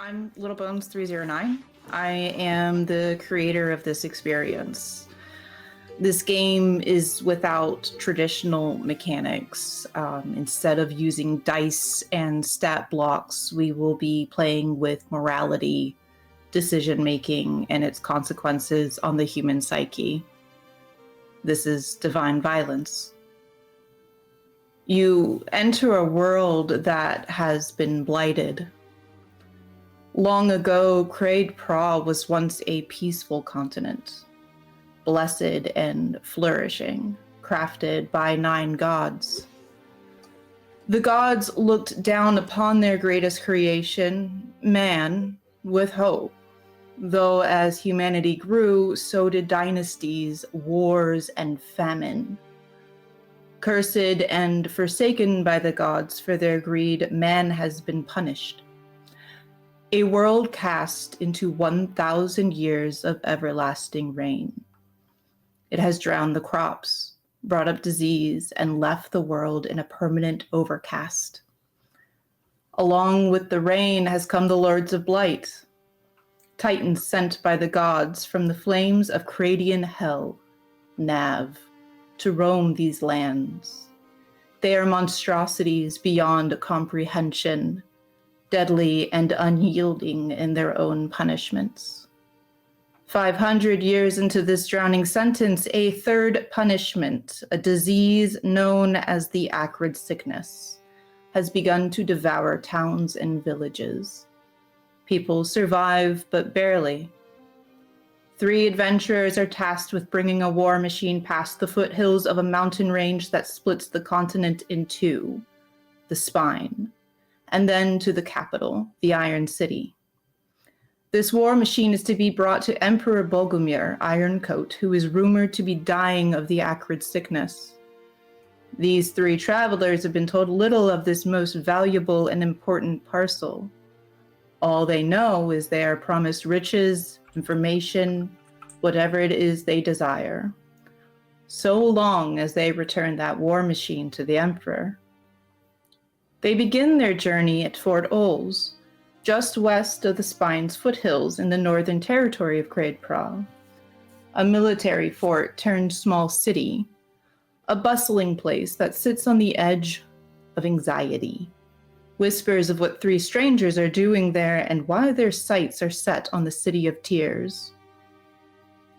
I'm Littlebones309. I am the creator of this experience. This game is without traditional mechanics. Instead of using dice and stat blocks, we will be playing with morality, decision-making, and its consequences on the human psyche. This is divine violence. You enter a world that has been blighted. Long ago, Craed-Pra was once a peaceful continent, blessed and flourishing, crafted by 9 gods. The gods looked down upon their greatest creation, man, with hope. Though as humanity grew, so did dynasties, wars, and famine. Cursed and forsaken by the gods for their greed, man has been punished. A world cast into 1,000 years of everlasting rain. It has drowned the crops, brought up disease, and left the world in a permanent overcast. Along with the rain has come the Lords of Blight, titans sent by the gods from the flames of Craedian hell, Nav, to roam these lands. They are monstrosities beyond comprehension, deadly and unyielding in their own punishments. 500 years into this drowning sentence, a third punishment, a disease known as the acrid sickness, has begun to devour towns and villages. People survive, but barely. 3 adventurers are tasked with bringing a war machine past the foothills of a mountain range that splits the continent in 2, the Spine, and then to the capital, the Iron City. This war machine is to be brought to Emperor Bogumir Ironcote, who is rumored to be dying of the acrid sickness. These 3 travelers have been told little of this most valuable and important parcel. All they know is they are promised riches, information, whatever it is they desire, so long as they return that war machine to the Emperor. They begin their journey at Fort Ols, just west of the Spine's foothills in the northern territory of Craed-Pra, a military fort turned small city, a bustling place that sits on the edge of anxiety. Whispers of what 3 strangers are doing there and why their sights are set on the City of Tears.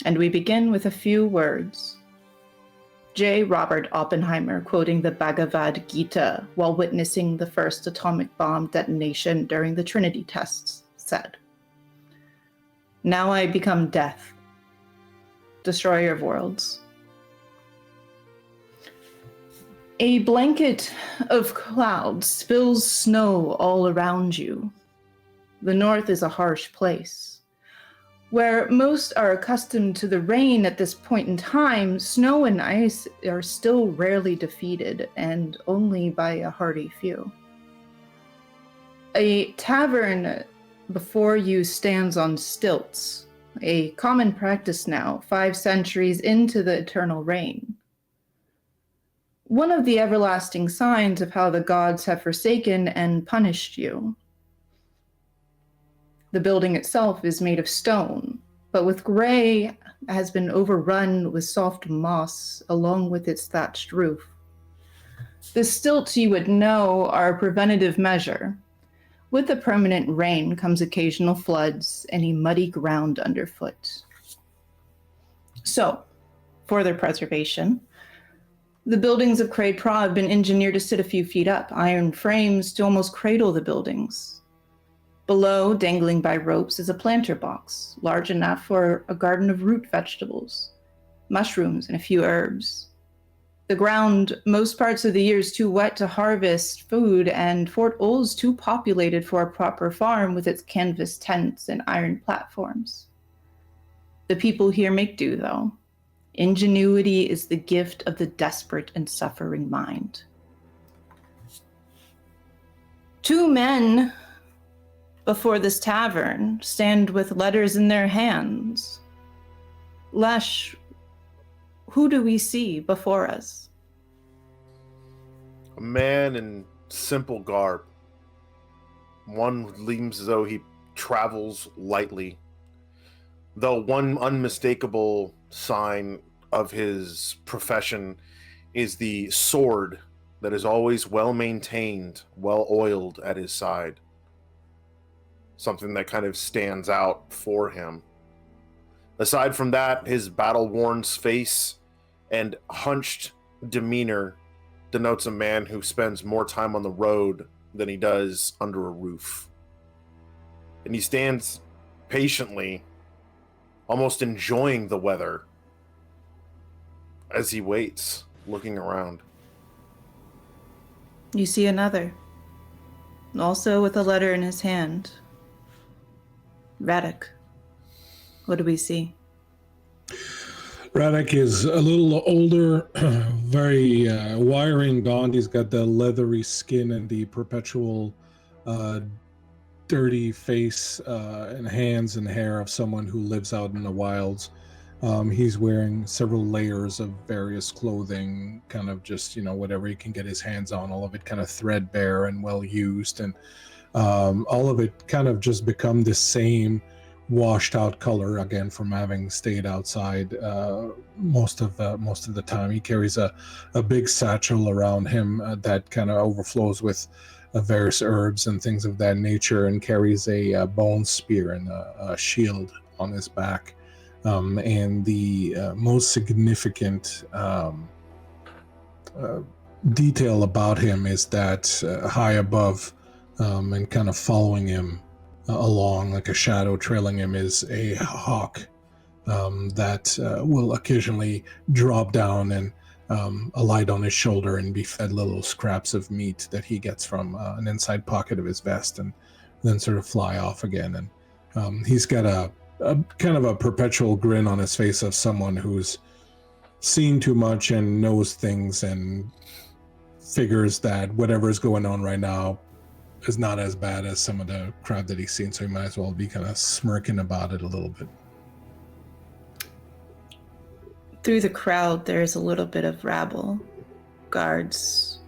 And we begin with a few words. J. Robert Oppenheimer, quoting the Bhagavad Gita while witnessing the first atomic bomb detonation during the Trinity tests, said, "Now I become death, destroyer of worlds." A blanket of clouds spills snow all around you. The north is a harsh place. Where most are accustomed to the rain at this point in time, snow and ice are still rarely defeated, and only by a hardy few. A tavern before you stands on stilts, a common practice now, 5 centuries into the eternal reign. One of the everlasting signs of how the gods have forsaken and punished you. The building itself is made of stone, but with gray has been overrun with soft moss along with its thatched roof. The stilts, you would know, are a preventative measure. With the permanent rain comes occasional floods and a muddy ground underfoot. So, for their preservation, the buildings of Craed-Pra have been engineered to sit a few feet up, iron frames to almost cradle the buildings. Below, dangling by ropes, is a planter box, large enough for a garden of root vegetables, mushrooms, and a few herbs. The ground, most parts of the year, is too wet to harvest food, and Fort Ols too populated for a proper farm with its canvas tents and iron platforms. The people here make do, though. Ingenuity is the gift of the desperate and suffering mind. 2 men before this tavern stand with letters in their hands. Lesh, who do we see before us? A man in simple garb. One seems as though he travels lightly, though one unmistakable sign of his profession is the sword that is always well maintained, well oiled at his side. Something that kind of stands out for him. Aside from that, his battle-worn face and hunched demeanor denotes a man who spends more time on the road than he does under a roof. And he stands patiently, almost enjoying the weather as he waits, looking around. You see another, also with a letter in his hand. Radek, what do we see? Radek is a little older, very wiry and gaunt. He's got the leathery skin and the perpetual dirty face and hands and hair of someone who lives out in the wilds. He's wearing several layers of various clothing, kind of just, whatever he can get his hands on, all of it kind of threadbare and well used, and all of it kind of just become the same washed out color, again, from having stayed outside most of the time. He carries a big satchel around him that kind of overflows with various herbs and things of that nature, and carries a bone spear and a shield on his back. And the most significant detail about him is that high above and kind of following him along like a shadow trailing him is a hawk that will occasionally drop down and alight on his shoulder and be fed little scraps of meat that he gets from an inside pocket of his vest, and then sort of fly off again. And he's got a kind of a perpetual grin on his face of someone who's seen too much and knows things and figures that whatever is going on right now is not as bad as some of the crowd that he's seen, so he might as well be kind of smirking about it a little bit. Through the crowd, there's a little bit of rabble. Guards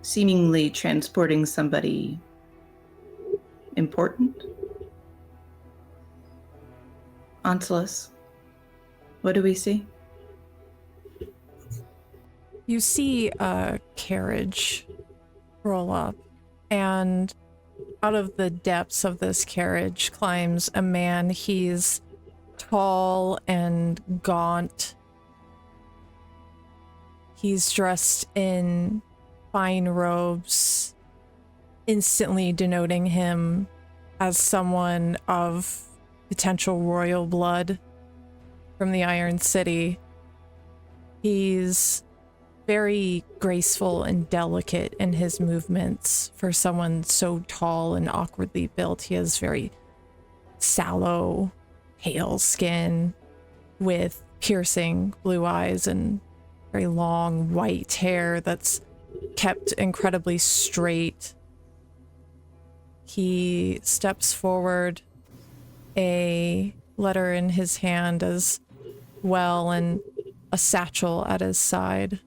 seemingly transporting somebody important. Onslus, what do we see? You see a carriage roll up, and out of the depths of this carriage climbs a man. He's tall and gaunt. He's dressed in fine robes, instantly denoting him as someone of potential royal blood from the Iron City. He's very graceful and delicate in his movements for someone so tall and awkwardly built. He has very sallow, pale skin with piercing blue eyes and very long white hair that's kept incredibly straight. He steps forward, a letter in his hand as well, and a satchel at his side.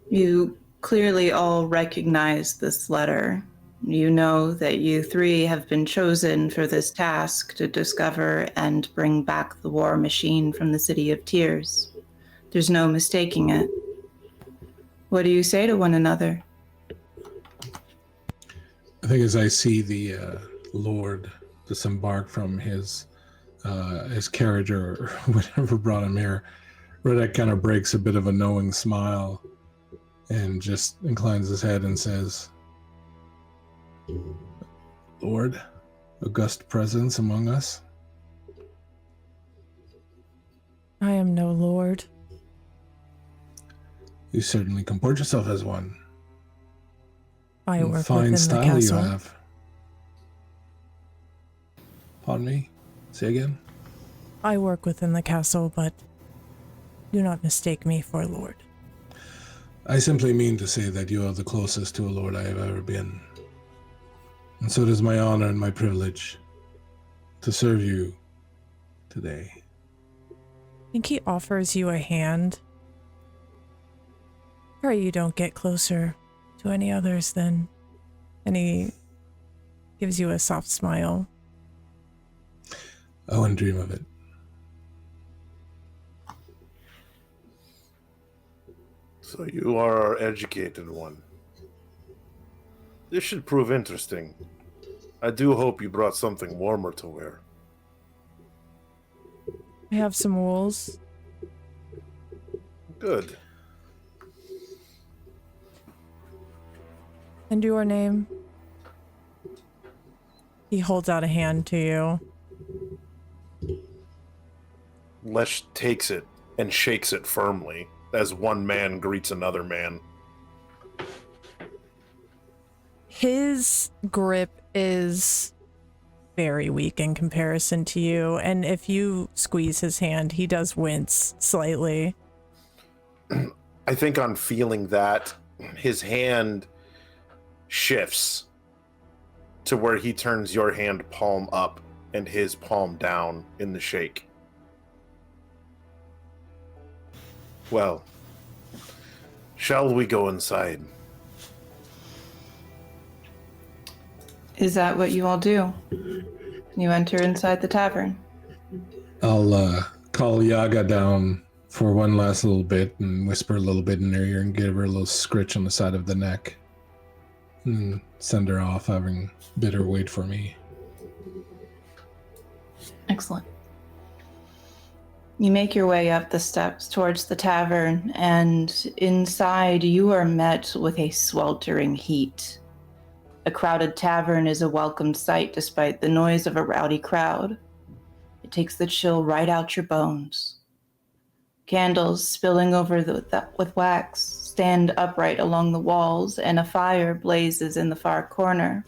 You clearly all recognize this letter. You know that you three have been chosen for this task to discover and bring back the war machine from the City of Tears. There's no mistaking it. What do you say to one another? I think as I see the Lord disembark from his carriage or whatever brought him here, Redek kind of breaks a bit of a knowing smile and just inclines his head and says, "Lord, august presence among us." I am no lord. You certainly comport yourself as one. I work fine within style the castle. you have. Pardon me? Say again? I work within the castle, but do not mistake me for a lord. I simply mean to say that you are the closest to a lord I have ever been. And so it is my honor and my privilege to serve you today. I think he offers you a hand. Pray you don't get closer to any others then. And he gives you a soft smile. I wouldn't dream of it. So you are our educated one. This should prove interesting. I do hope you brought something warmer to wear. I have some wools. Good. And your name? He holds out a hand to you. Lesh takes it and shakes it firmly as one man greets another man. His grip is very weak in comparison to you, and if you squeeze his hand, he does wince slightly. I think on feeling that, his hand shifts to where he turns your hand palm up and his palm down in the shake. Well, shall we go inside? Is that what you all do? You enter inside the tavern. I'll call Yaga down for one last little bit and whisper a little bit in her ear and give her a little scritch on the side of the neck. And send her off, having bid her wait for me. Excellent. You make your way up the steps towards the tavern, and inside you are met with a sweltering heat. A crowded tavern is a welcome sight despite the noise of a rowdy crowd. It takes the chill right out your bones. Candles spilling over with wax stand upright along the walls, and a fire blazes in the far corner.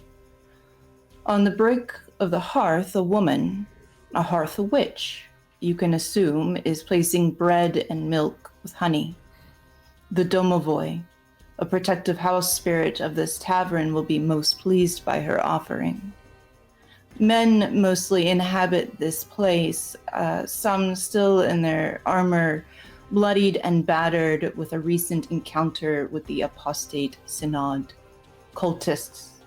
On the brick of the hearth, a woman, a hearth witch, you can assume, is placing bread and milk with honey. The domovoi, a protective house spirit of this tavern, will be most pleased by her offering. Men mostly inhabit this place, some still in their armor, bloodied and battered with a recent encounter with the apostate synod, cultists.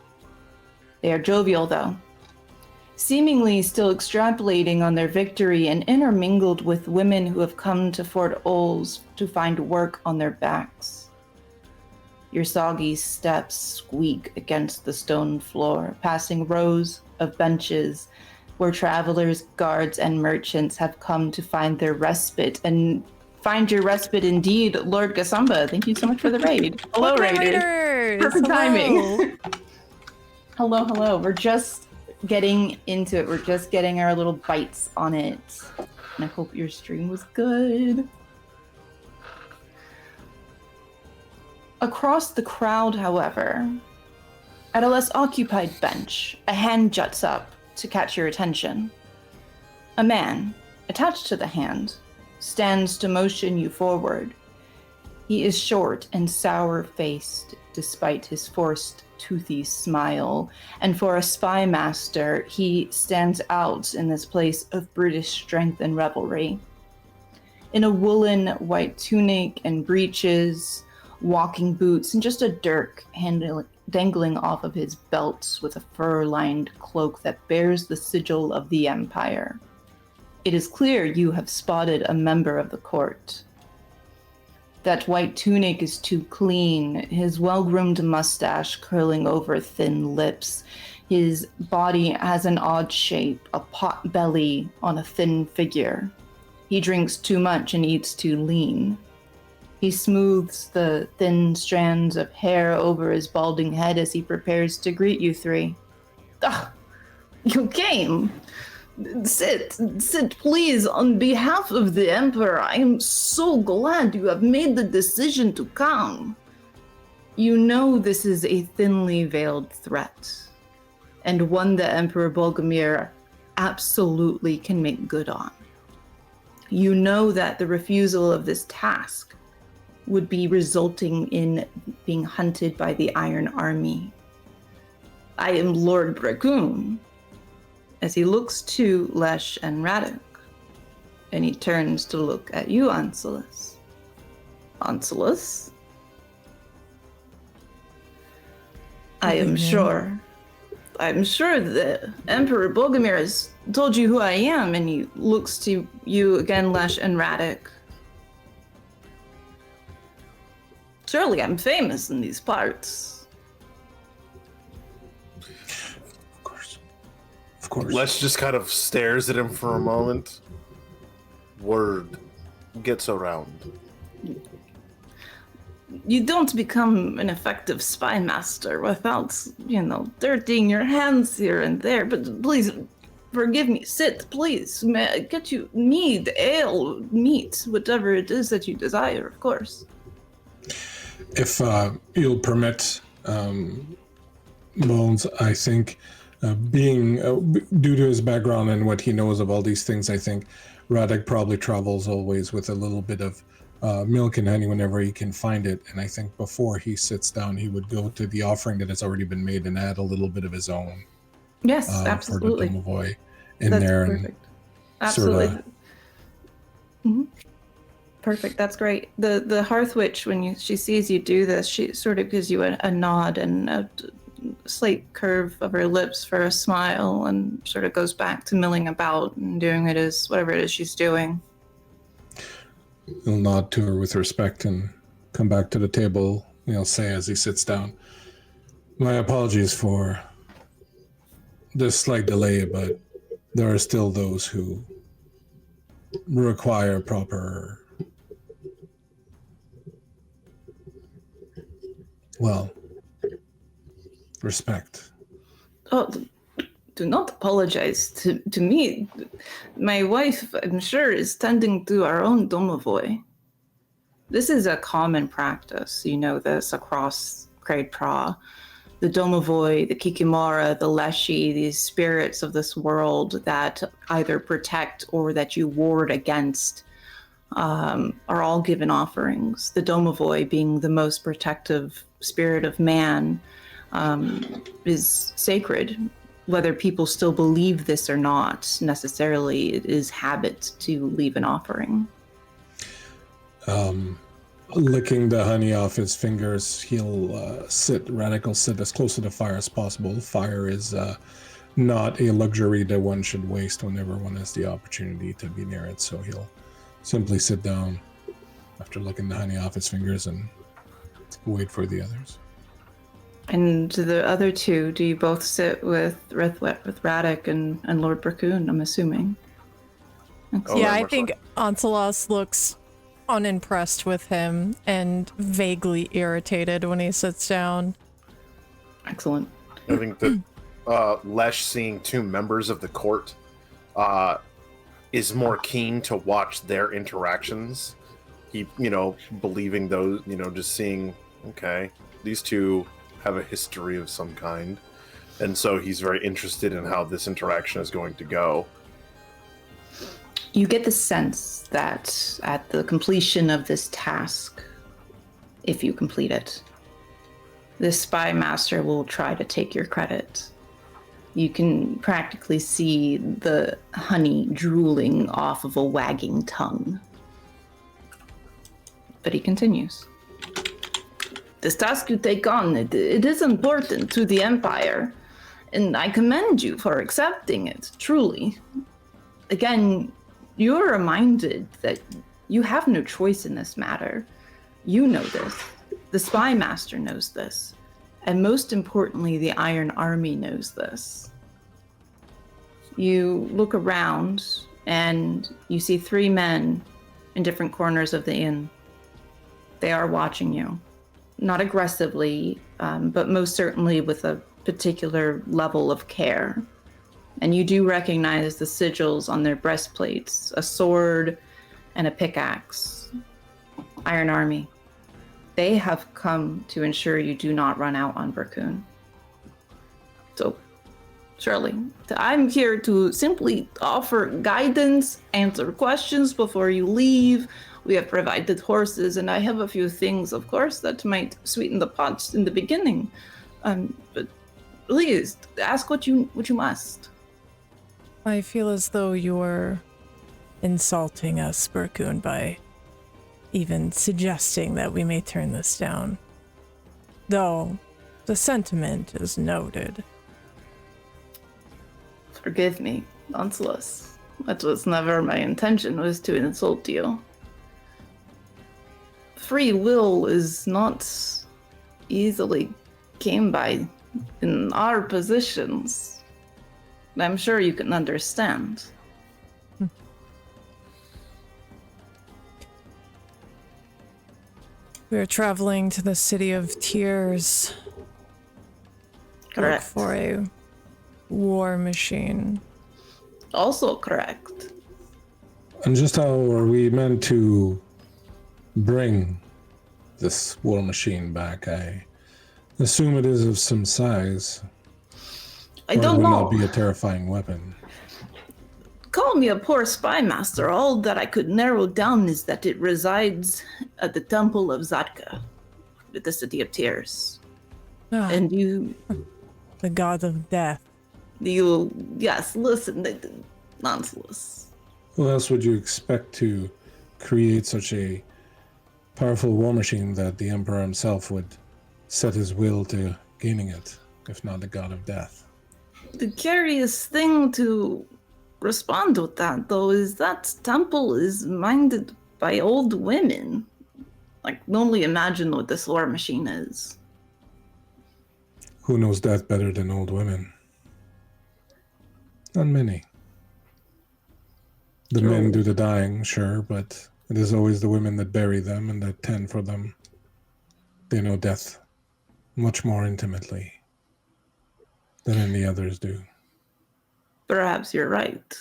They are jovial, though, seemingly still extrapolating on their victory and intermingled with women who have come to Fort Oles to find work on their backs. Your soggy steps squeak against the stone floor, passing rows of benches where travelers, guards, and merchants have come to find their respite. And find your respite indeed, Lord Gasamba. Thank you so much for the raid. Hello, Raiders. Perfect timing. Hello. We're just getting into it. We're just getting our little bites on it. And I hope your stream was good. Across the crowd, however, at a less occupied bench, a hand juts up to catch your attention. A man, attached to the hand, stands to motion you forward. He is short and sour-faced, despite his forced, toothy smile, and for a spy master, he stands out in this place of brutish strength and revelry. In a woolen white tunic and breeches, walking boots, and just a dirk dangling off of his belt with a fur-lined cloak that bears the sigil of the Empire. It is clear you have spotted a member of the court. That white tunic is too clean, his well-groomed mustache curling over thin lips. His body has an odd shape, a pot belly on a thin figure. He drinks too much and eats too lean. He smooths the thin strands of hair over his balding head as he prepares to greet you three. Ah, you came! Sit, please. On behalf of the Emperor, I am so glad you have made the decision to come. You know this is a thinly veiled threat, and one that Emperor Bogumir absolutely can make good on. You know that the refusal of this task would be resulting in being hunted by the Iron Army. I am Lord Bragoon. As he looks to Lesh and Radek, and he turns to look at you, Anselus. Anselus? I am sure I'm sure the Emperor Bogumir has told you who I am, and he looks to you again, Lesh and Radek. Surely I'm famous in these parts. Of course. Of course. Lesh just kind of stares at him for a moment. Word gets around. You don't become an effective spy master without, dirtying your hands here and there. But please, forgive me. Sit, please. May I get you mead, ale, meat, whatever it is that you desire, of course. If you'll permit, Bones, I think, being due to his background and what he knows of all these things, I think Radek probably travels always with a little bit of milk and honey whenever he can find it. And I think before he sits down, he would go to the offering that has already been made and add a little bit of his own. Yes, absolutely. For the Domovoy in That's there. Perfect. And absolutely. Sorta... Mm-hmm. Perfect. That's great. The Hearth Witch, when she sees you do this, she sort of gives you a nod and a slight curve of her lips for a smile, and sort of goes back to milling about and doing whatever it is she's doing. He'll nod to her with respect and come back to the table. He'll say as he sits down, "My apologies for this slight delay, but there are still those who require proper, respect." Oh, do not apologize to me. My wife, I'm sure, is tending to our own Domovoy. This is a common practice. You know this across Craed-Pra. The Domovoy, the Kikimora, the Leshy, these spirits of this world that either protect or that you ward against are all given offerings. The Domovoy, being the most protective spirit of man, is sacred. Whether people still believe this or not, necessarily, it is habit to leave an offering. Licking the honey off his fingers, Radek will sit as close to the fire as possible. Fire is not a luxury that one should waste whenever one has the opportunity to be near it, so he'll simply sit down after licking the honey off his fingers and wait for the others. And the other two, do you both sit with Radek and Lord Bracoon, I'm assuming? Oh, yeah, I think Oncelos looks unimpressed with him and vaguely irritated when he sits down. Excellent. I think that Lesh, seeing two members of the court, is more keen to watch their interactions. He, believing those, just seeing, okay, these two have a history of some kind, and so he's very interested in how this interaction is going to go. You get the sense that at the completion of this task, if you complete it, this spy master will try to take your credit. You can practically see the honey drooling off of a wagging tongue. But he continues. This task you take on, it is important to the Empire, and I commend you for accepting it, truly. Again, you're reminded that you have no choice in this matter. You know this. The Spy Master knows this. And most importantly, the Iron Army knows this. You look around, and you see three men in different corners of the inn. They are watching you. Not aggressively, but most certainly with a particular level of care. And you do recognize the sigils on their breastplates, a sword and a pickaxe. Iron Army. They have come to ensure you do not run out on Bracoon. So, Shirley, I'm here to simply offer guidance, answer questions before you leave. We have provided horses, and I have a few things, of course, that might sweeten the pot in the beginning. But please, ask what you must. I feel as though you're insulting us, Bracoon, by even suggesting that we may turn this down. Though, the sentiment is noted. Forgive me, Lancelot. That was never my intention, was to insult you. Free will is not easily came by in our positions. I'm sure you can understand. We're traveling to the City of Tears. Correct. Look for a war machine. Also correct. And just how are we meant to bring this war machine back? I assume it is of some size. I don't Or it will know. not be a terrifying weapon. Call me a poor spy master. All that I could narrow down is that it resides at the Temple of Zadka, with the City of Tears. Ah, And you, the god of death. yes, listen, nonsense. Who else would you expect to create such a powerful war machine that the Emperor himself would set his will to gaining it, if not the god of death? The curious thing to respond with that, though, is that temple is minded by old women. Like, only imagine what this war machine is. Who knows death better than old women? Not many. The men do the dying, sure, but it is always the women that bury them and that tend for them. They know death much more intimately than any others do. Perhaps you're right.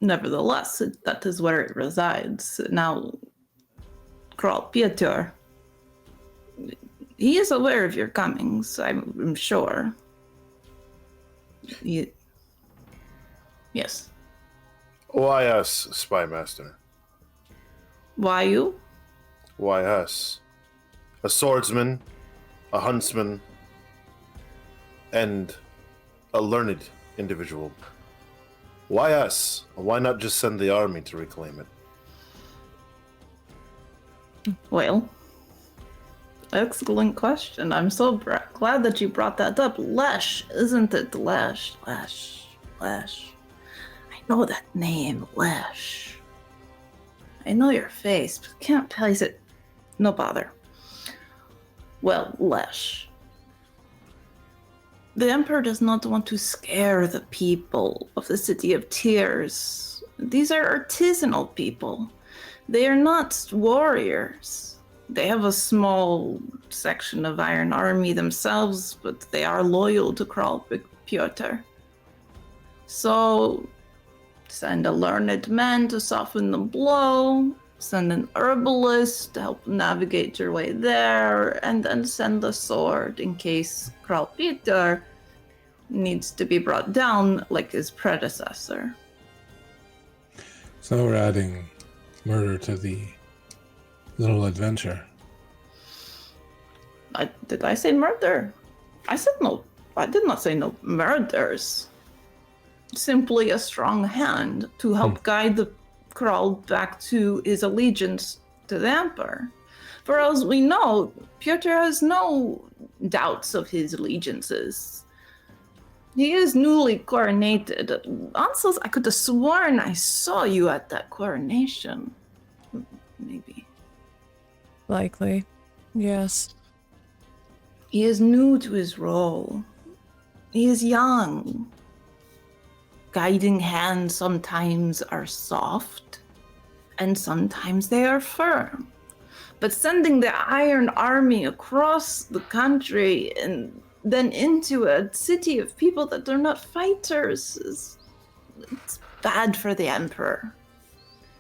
Nevertheless, that is where it resides. Now, Craed-Pra, he is aware of your comings, I'm sure. Yes. Why us, Spy Master? Why you? Why us? A swordsman, a huntsman, and a learned individual. Why us? Why not just send the army to reclaim it? Well, excellent question. I'm so glad that you brought that up. Lesh, isn't it? Lesh. I know that name, Lesh. I know your face, but can't place it. No bother. Well, Lesh. The Emperor does not want to scare the people of the City of Tears. These are artisanal people. They are not warriors. They have a small section of Iron Army themselves, but they are loyal to Craed-Pra. So, send a learned man to soften the blow, send an herbalist to help navigate your way there, and then send the sword in case Craed-Pra needs to be brought down like his predecessor. So we're adding murder to the little adventure. Did I say murder? I said no. I did not say no murders. Simply a strong hand to help guide the Crawl back to his allegiance to the Emperor. For as we know, Piotr has no doubts of his allegiances. He is newly coronated. Also, I could have sworn I saw you at that coronation. Maybe. Likely. Yes. He is new to his role. He is young. Guiding hands sometimes are soft, and sometimes they are firm. But sending the Iron Army across the country and then into a city of people that are not fighters it's bad for the Emperor.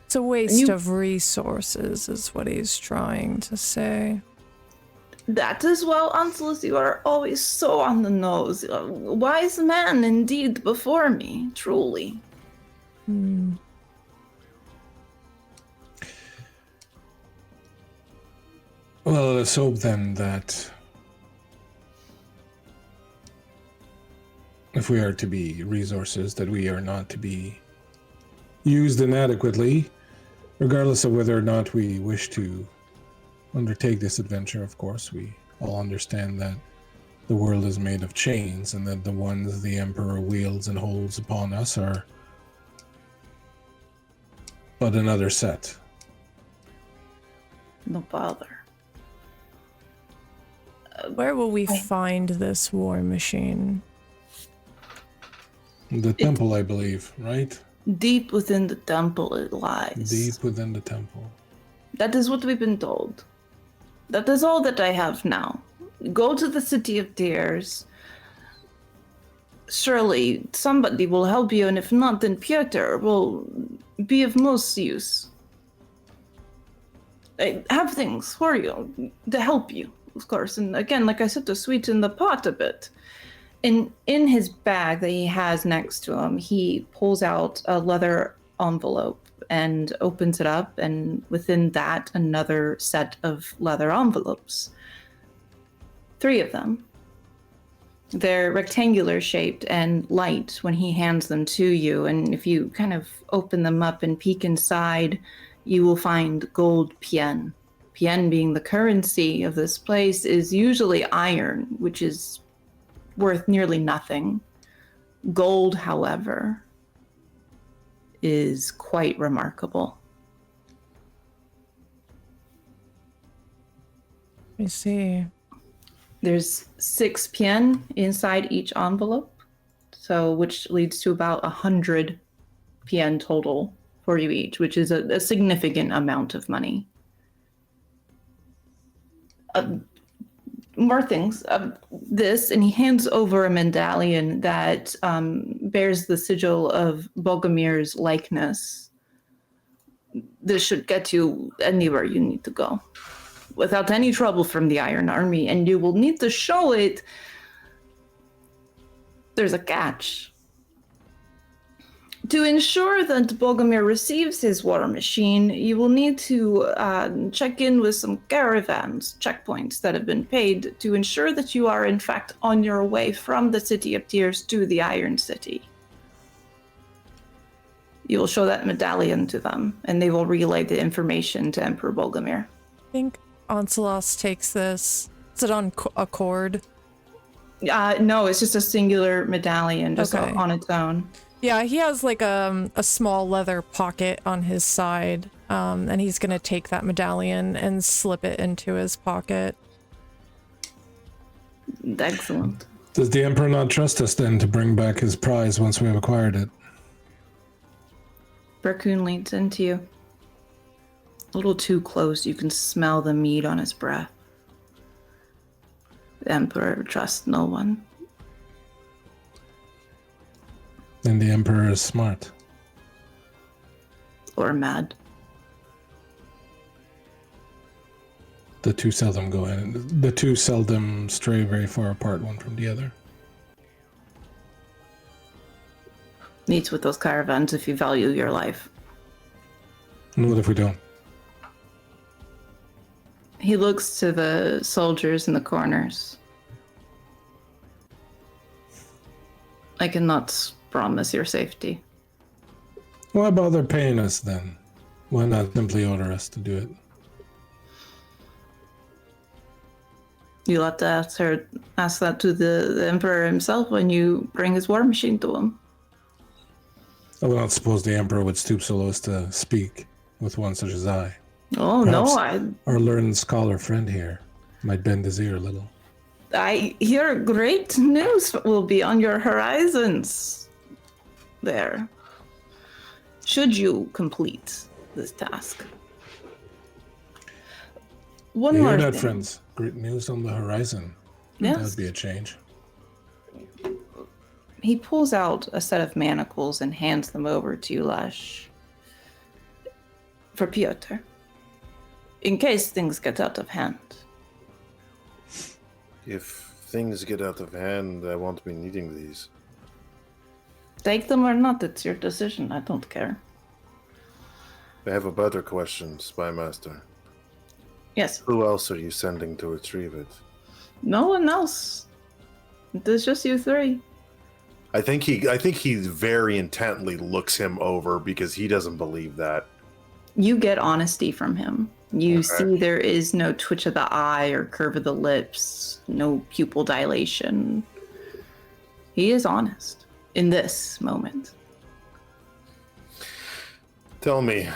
It's a waste of resources, is what he's trying to say. That as well, Anselus, you are always so on the nose. A wise man indeed before me, truly. Well, let's hope then that if we are to be resources, that we are not to be used inadequately, regardless of whether or not we wish to undertake this adventure. Of course, we all understand that the world is made of chains, and that the ones the Emperor wields and holds upon us are but another set. No bother. Where will we find this war machine? The temple, I believe, right? Deep within the temple it lies. Deep within the temple. That is what we've been told. That is all that I have now. Go to the City of Tears. Surely somebody will help you, and if not, then Piotr will be of most use. I have things for you to help you, of course. And again, like I said, to sweeten the pot a bit. In his bag that he has next to him, he pulls out a leather envelope and opens it up, and within that, another set of leather envelopes. 3 of them. They're rectangular shaped and light when he hands them to you, and if you kind of open them up and peek inside, you will find gold pien. Pien, being the currency of this place, is usually iron, which is worth nearly nothing. Gold, however, is quite remarkable. I see. There's 6 pien inside each envelope, so which leads to about 100 pien total for you each, which is a significant amount of money. More things. This, and he hands over a medallion that bears the sigil of Bogumir's likeness. This should get you anywhere you need to go without any trouble from the Iron Army, and you will need to show it. There's a catch. To ensure that Bogumir receives his war machine, you will need to check in with some caravans, checkpoints that have been paid to ensure that you are in fact on your way from the City of Tears to the Iron City. You will show that medallion to them, and they will relay the information to Emperor Bogumir. I think Oncelos takes this. Is it on a cord? No, it's just a singular medallion, just Okay. on its own. Yeah, he has like a small leather pocket on his side, and he's gonna take that medallion and slip it into his pocket. Excellent. Does the Emperor not trust us then to bring back his prize once we have acquired it? Raccoon leans into you. A little too close, you can smell the meat on his breath. The Emperor trusts no one. And the Emperor is smart. Or mad. The two seldom go in. The two seldom stray very far apart one from the other. Meets with those caravans if you value your life. And what if we don't? He looks to the soldiers in the corners. I cannot promise your safety. Why bother paying us then? Why not simply order us to do it? You'll have to ask that to the Emperor himself when you bring his war machine to him. I would not suppose the Emperor would stoop so low as to speak with one such as I. Oh, Perhaps no, our learned scholar friend here might bend his ear a little. I hear great news will be on your horizons there, should you complete this task. One You more hear that, thing. friends? Great news on the horizon. Yes. That would be a change. He pulls out a set of manacles and hands them over to you, Lash. For Piotr. In case things get out of hand. If things get out of hand, I won't be needing these. Take them or not, it's your decision. I don't care. I have a better question, Spymaster. Yes. Who else are you sending to retrieve it? No one else. There's just you 3. I think he very intently looks him over because he doesn't believe that. You get honesty from him. You Okay. see there is no twitch of the eye or curve of the lips, no pupil dilation. He is honest in this moment. Tell me,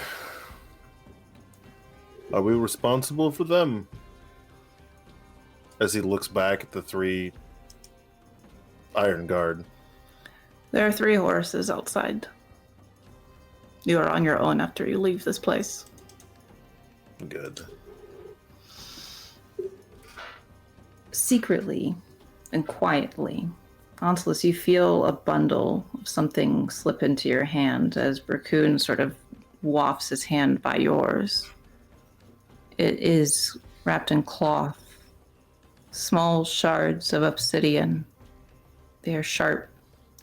are we responsible for them? As he looks back at the 3 Iron Guard. There are 3 horses outside. You are on your own after you leave this place. Good. Secretly and quietly, Onslus, you feel a bundle of something slip into your hand as Bracoon sort of wafts his hand by yours. It is wrapped in cloth, small shards of obsidian. They are sharp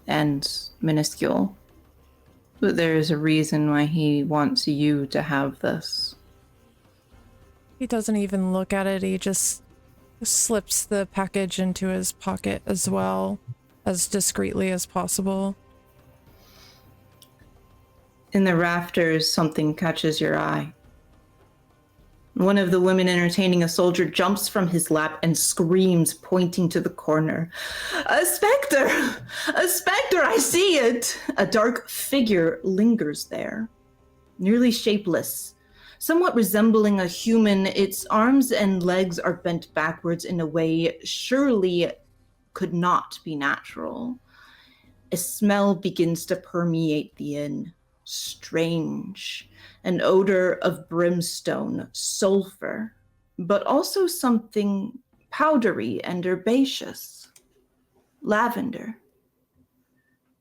and minuscule, but there is a reason why he wants you to have this. He doesn't even look at it. He just slips the package into his pocket as well, as discreetly as possible. In the rafters, something catches your eye. One of the women entertaining a soldier jumps from his lap and screams, pointing to the corner. "A specter! A specter! I see it!" A dark figure lingers there, nearly shapeless, somewhat resembling a human. Its arms and legs are bent backwards in a way surely could not be natural. A smell begins to permeate the inn. Strange. An odor of brimstone, sulfur, but also something powdery and herbaceous. Lavender.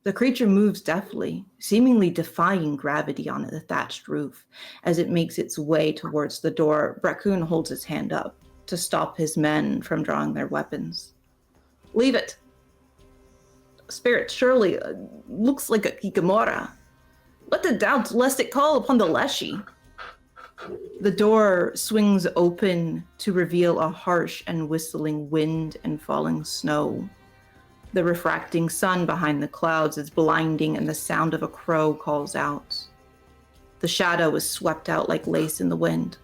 The creature moves deftly, seemingly defying gravity on the thatched roof. As it makes its way towards the door, Bracoon holds his hand up to stop his men from drawing their weapons. "Leave it. Spirit surely looks like a Kikamora. Let the doubt lest it call upon the Leshy." The door swings open to reveal a harsh and whistling wind and falling snow. The refracting sun behind the clouds is blinding, and the sound of a crow calls out. The shadow is swept out like lace in the wind,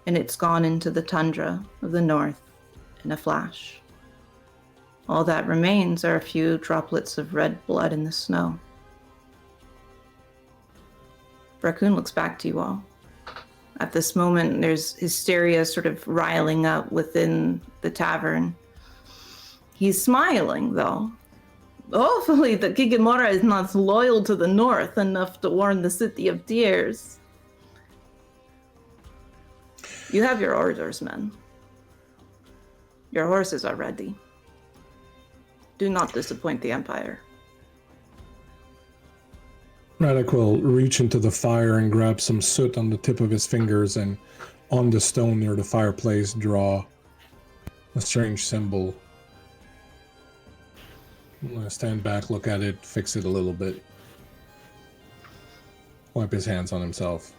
and it's gone into the tundra of the north in a flash. All that remains are a few droplets of red blood in the snow. Bracoon looks back to you all. At this moment, there's hysteria sort of riling up within the tavern. He's smiling, though. Hopefully the Kikamora is not loyal to the north enough to warn the City of Tears. You have your orders, men. Your horses are ready. Do not disappoint the Empire. Radek will reach into the fire and grab some soot on the tip of his fingers, and on the stone near the fireplace draw a strange symbol. I'm gonna stand back, look at it, fix it a little bit. Wipe his hands on himself.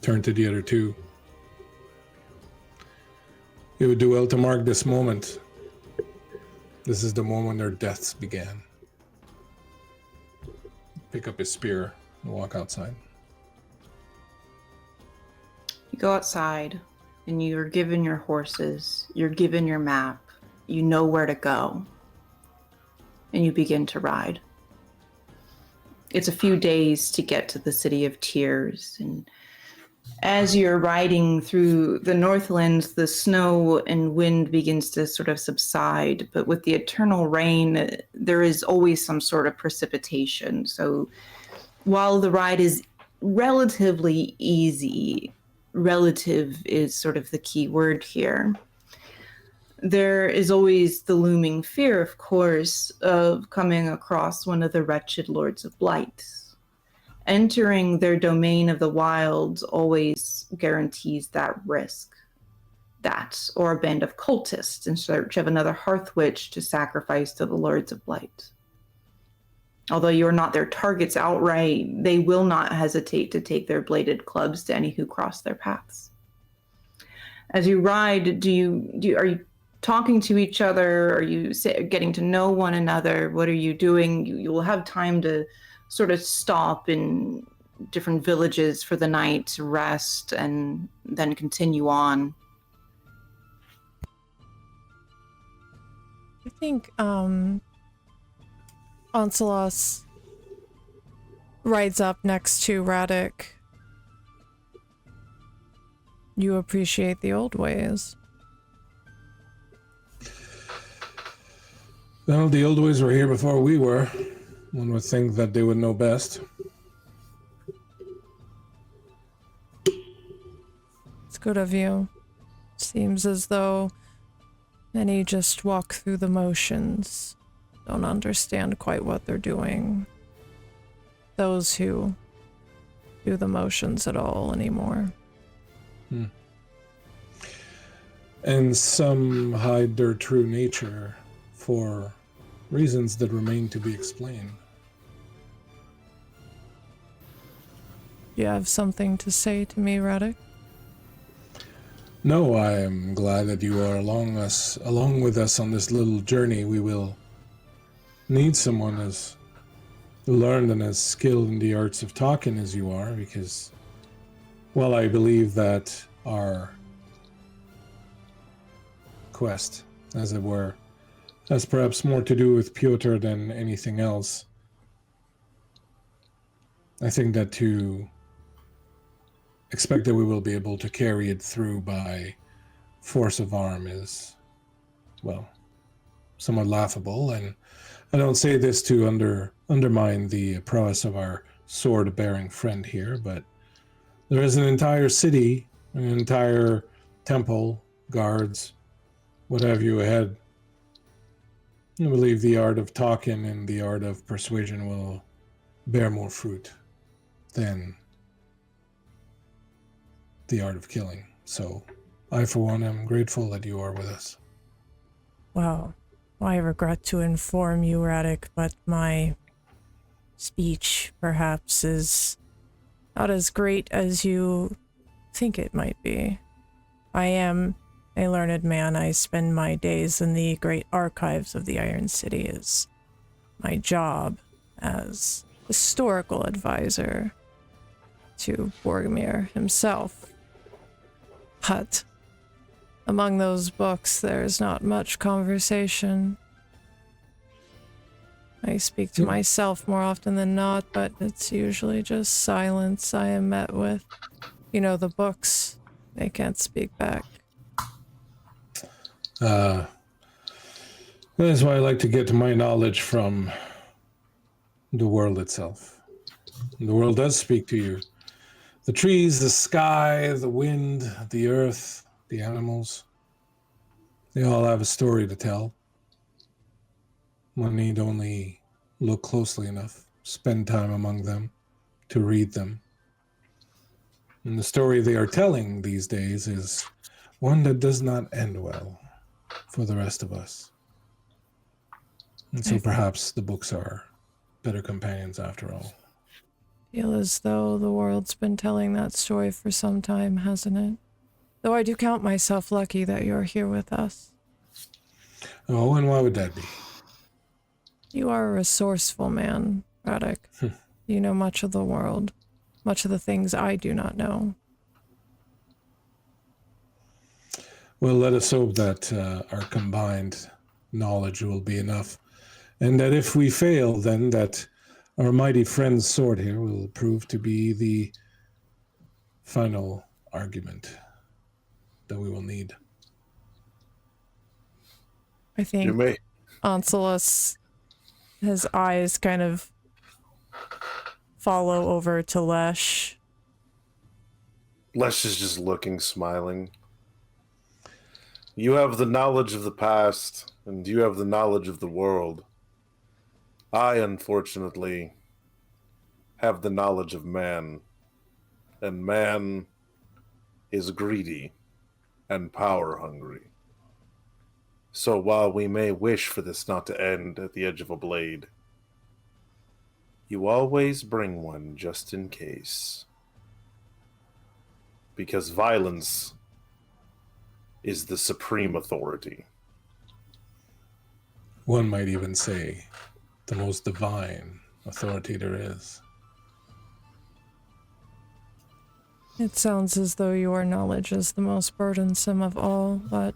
Turn to the other 2. You would do well to mark this moment. This is the moment their deaths began. Pick up his spear and walk outside. You go outside, and you're given your horses, you're given your map, you know where to go, and you begin to ride. It's a few days to get to the City of Tears, and as you're riding through the Northlands, the snow and wind begins to sort of subside, but with the eternal rain, there is always some sort of precipitation. So while the ride is relatively easy, relative is sort of the key word here, there is always the looming fear, of course, of coming across one of the wretched Lords of Blight. Entering their domain of the wilds always guarantees that risk. That, or a band of cultists in search of another hearth witch to sacrifice to the Lords of Blight. Although you are not their targets outright, they will not hesitate to take their bladed clubs to any who cross their paths. As you ride, are you talking to each other? Are you getting to know one another? What are you doing? You'll have time to sort of stop and different villages for the night to rest and then continue on. I think Oncelos rides up next to Radek. You appreciate the old ways. Well, the old ways were here before we were. One would think that they would know best. It's good of you. Seems as though many just walk through the motions, don't understand quite what they're doing. Those who do the motions at all anymore. And some hide their true nature for reasons that remain to be explained. Do you have something to say to me, Radek? No, I am glad that you are along with us on this little journey. We will need someone as learned and as skilled in the arts of talking as you are, because, well, I believe that our quest, as it were, has perhaps more to do with Piotr than anything else. I think that to expect that we will be able to carry it through by force of arm is, well, somewhat laughable. And I don't say this to undermine the prowess of our sword-bearing friend here, but there is an entire city, an entire temple, guards, what have you ahead. I believe the art of talking and the art of persuasion will bear more fruit than the art of killing. So I, for one, am grateful that you are with us. Well, I regret to inform you, Radek, but my speech perhaps is not as great as you think it might be. I am a learned man. I spend my days in the great archives of the Iron City as my job as historical advisor to Bogumir himself. But among those books, there is not much conversation. I speak to myself more often than not, but it's usually just silence I am met with. You know, the books, they can't speak back. That is why I like to get my knowledge from the world itself. The world does speak to you. The trees, the sky, the wind, the earth, the animals, they all have a story to tell. One need only look closely enough, spend time among them, to read them. And the story they are telling these days is one that does not end well for the rest of us. And so perhaps the books are better companions after all. Feel as though the world's been telling that story for some time, hasn't it? Though I do count myself lucky that you're here with us. Oh, and why would that be? You are a resourceful man, Radek. You know much of the world, much of the things I do not know. Well, let us hope that our combined knowledge will be enough, and that if we fail, then that our mighty friend's sword here will prove to be the final argument that we will need. I think Oncelos, his eyes kind of follow over to Lesh. Lesh is just looking, smiling. You have the knowledge of the past, and you have the knowledge of the world. I, unfortunately, have the knowledge of man, and man is greedy and power-hungry. So while we may wish for this not to end at the edge of a blade, you always bring one just in case. Because violence is the supreme authority. One might even say the most divine authority there is. It sounds as though your knowledge is the most burdensome of all, Lech.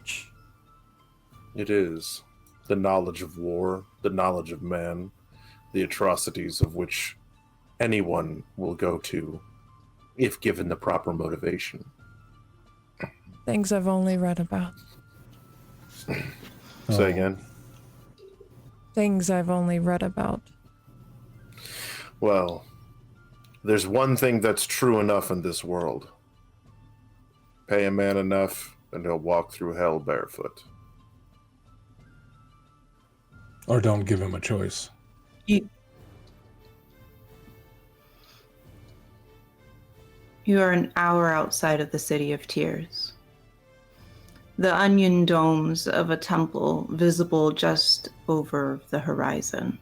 It is. The knowledge of war, the knowledge of man, the atrocities of which anyone will go to if given the proper motivation. Things I've only read about. Say again? Things I've only read about. Well, there's one thing that's true enough in this world. Pay a man enough, and he'll walk through hell barefoot. Or don't give him a choice. You are an hour outside of the City of Tears. The onion domes of a temple visible just over the horizon.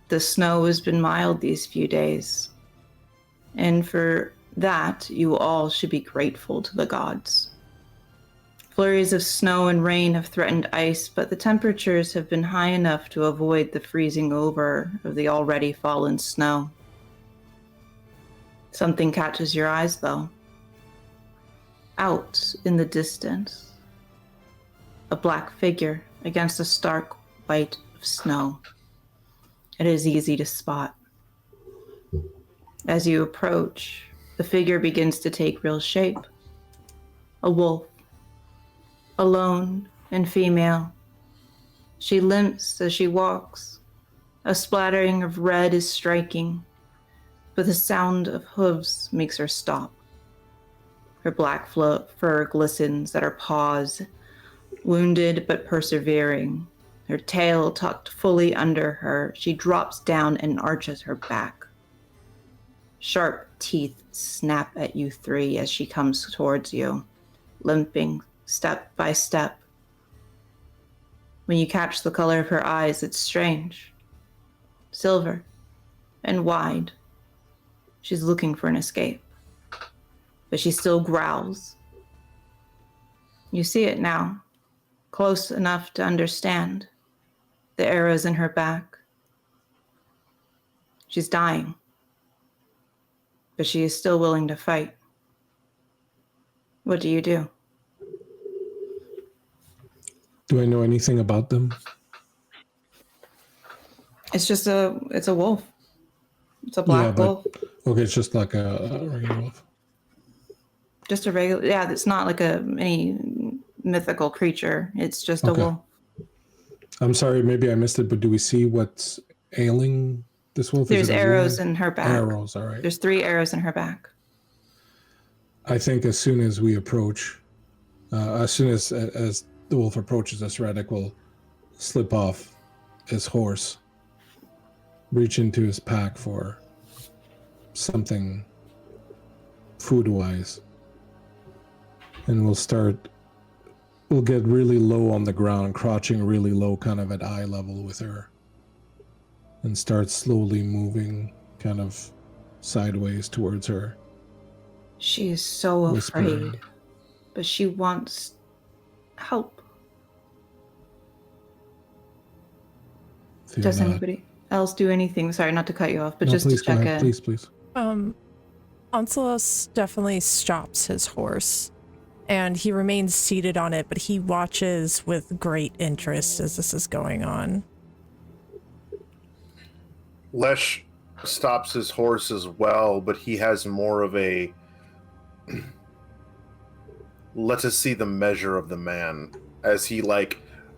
The snow has been mild these few days, and for that you all should be grateful to the gods. Flurries of snow and rain have threatened ice, but the temperatures have been high enough to avoid the freezing over of the already fallen snow. Something catches your eyes, though. Out in the distance, a black figure against a stark white of snow. It is easy to spot. As you approach, the figure begins to take real shape. A wolf, alone and female. She limps as she walks. A splattering of red is striking, but the sound of hooves makes her stop. Her black fur glistens at her paws, wounded but persevering. Her tail tucked fully under her, she drops down and arches her back. Sharp teeth snap at you three as she comes towards you, limping step by step. When you catch the color of her eyes, it's strange. Silver and wide. She's looking for an escape, but she still growls. You see it now, close enough to understand. The arrows in her back. She's dying, but she is still willing to fight. What do you do? Do I know anything about them? It's a wolf. It's a black wolf. Okay, it's just like a regular wolf. Just a regular, yeah, it's not like any mythical creature. It's just a wolf. I'm sorry, maybe I missed it, but do we see what's ailing this wolf? There's arrows in her back. Arrows, all right. There's 3 arrows in her back. I think as soon as we approach, as soon as the wolf approaches us, Radek will slip off his horse, reach into his pack for something food-wise, and we'll get really low on the ground, crouching really low, kind of at eye level with her, and start slowly moving kind of sideways towards her. She is so Whispering. afraid, but she wants help. Does anybody else do anything? Sorry, not to cut you off, but just to check in. Please. Oncelos definitely stops his horse, and he remains seated on it, but he watches with great interest as this is going on. Lech stops his horse as well, but he has more of a let us see the measure of the man, as he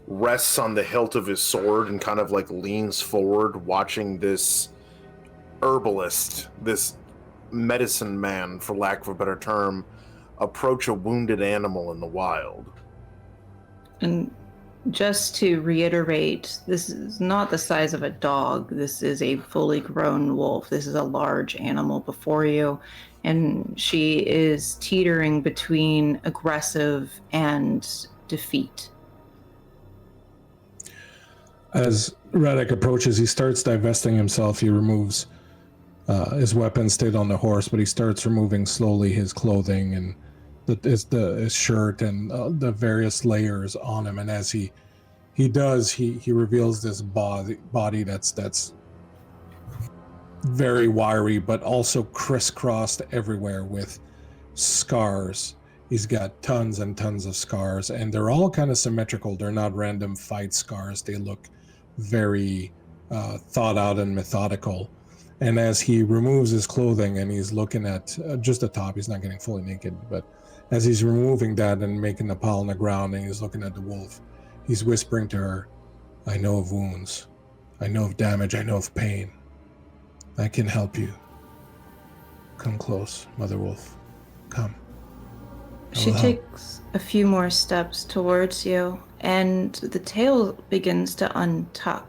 rests on the hilt of his sword and kind of leans forward, watching this herbalist, this medicine man, for lack of a better term, approach a wounded animal in the wild. And just to reiterate, this is not the size of a dog. This is a fully grown wolf. This is a large animal before you. And she is teetering between aggressive and defeat. As Radek approaches, he starts divesting himself. He removes his weapon, stayed on the horse, but he starts removing slowly his clothing and his shirt and the various layers on him. And as he does, he reveals this body that's very wiry, but also crisscrossed everywhere with scars. He's got tons and tons of scars, and they're all kind of symmetrical. They're not random fight scars. They look very thought out and methodical. And as he removes his clothing and he's looking at just the top, he's not getting fully naked, but as he's removing that and making a pile on the ground and he's looking at the wolf, he's whispering to her, I know of wounds. I know of damage. I know of pain. I can help you. Come close, Mother Wolf. Come. She takes a few more steps towards you, and the tail begins to untuck.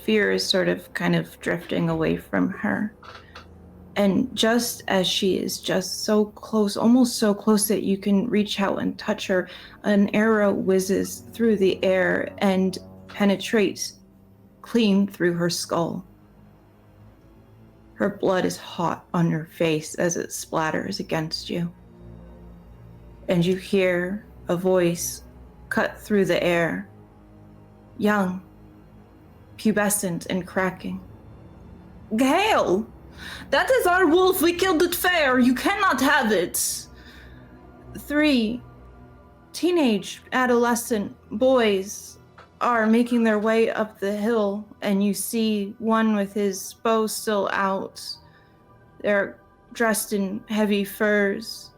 Fear is sort of kind of drifting away from her. And just as she is just so close, almost so close that you can reach out and touch her, an arrow whizzes through the air and penetrates clean through her skull. Her blood is hot on your face as it splatters against you. And you hear a voice cut through the air, young, pubescent, and cracking. Gale! That is our wolf! We killed it fair! You cannot have it! 3 teenage adolescent boys are making their way up the hill, and you see one with his bow still out. They're dressed in heavy furs.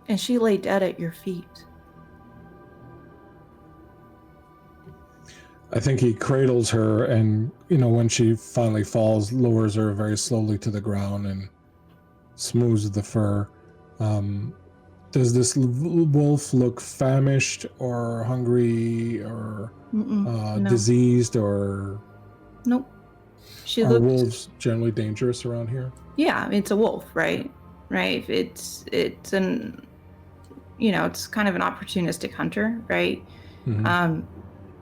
And she lay dead at your feet. I think he cradles her and, when she finally falls, lowers her very slowly to the ground and smooths the fur. Does this wolf look famished or hungry or No. diseased or... Nope. Are wolves generally dangerous around here? Yeah, it's a wolf, right? Right. It's an, it's kind of an opportunistic hunter, right? Mm-hmm.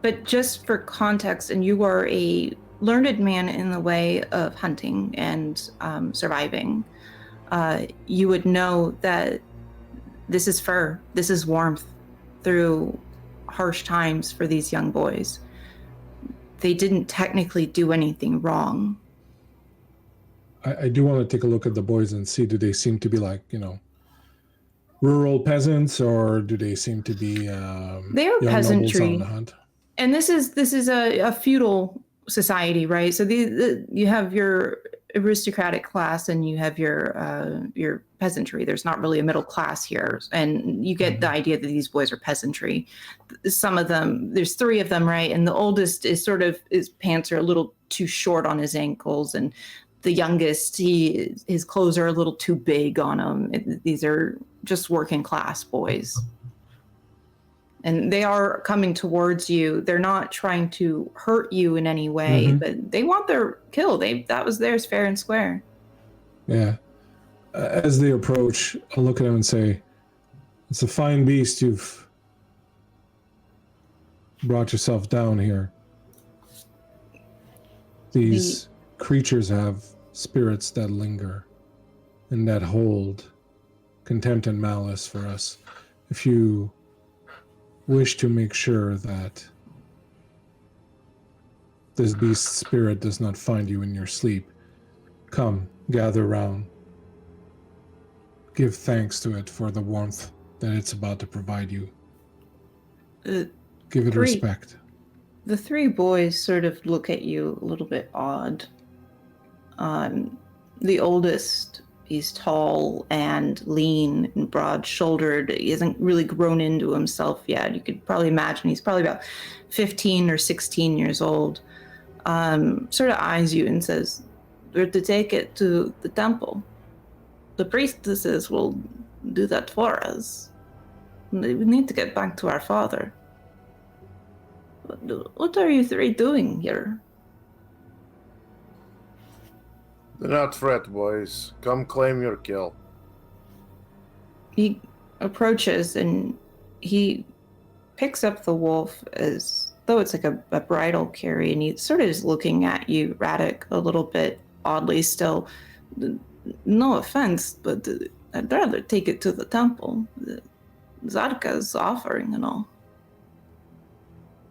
But just for context, and you are a learned man in the way of hunting and surviving, you would know that this is fur, this is warmth through harsh times for these young boys. They didn't technically do anything wrong. I do want to take a look at the boys and see, do they seem to be like, rural peasants, or do they seem to be they are peasantry on the hunt? And this is a feudal society, right? So you have your aristocratic class and you have your peasantry. There's not really a middle class here, and you get the idea that these boys are peasantry. Some of them, there's 3 of them, right? And the oldest is his pants are a little too short on his ankles, and the youngest, his clothes are a little too big on him. These are just working class boys. And they are coming towards you. They're not trying to hurt you in any way, but they want their kill. That was theirs fair and square. Yeah. As they approach, I'll look at them and say, it's a fine beast. You've brought yourself down here. These creatures have spirits that linger and that hold contempt and malice for us. If you wish to make sure that this beast's spirit does not find you in your sleep, come, gather round. Give thanks to it for the warmth that it's about to provide you. Give it respect. The 3 boys sort of look at you a little bit odd. The oldest, he's tall and lean and broad-shouldered. He hasn't really grown into himself yet. You could probably imagine he's probably about 15 or 16 years old. Sort of eyes you and says, we're to take it to the temple. The priestesses will do that for us. We need to get back to our father. What are you 3 doing here? Do not fret, boys. Come claim your kill. He approaches and he picks up the wolf as though it's like a bridal carry, and he sort of is looking at you, Radek, a little bit oddly still. No offense, but I'd rather take it to the temple. Zarka's offering and all.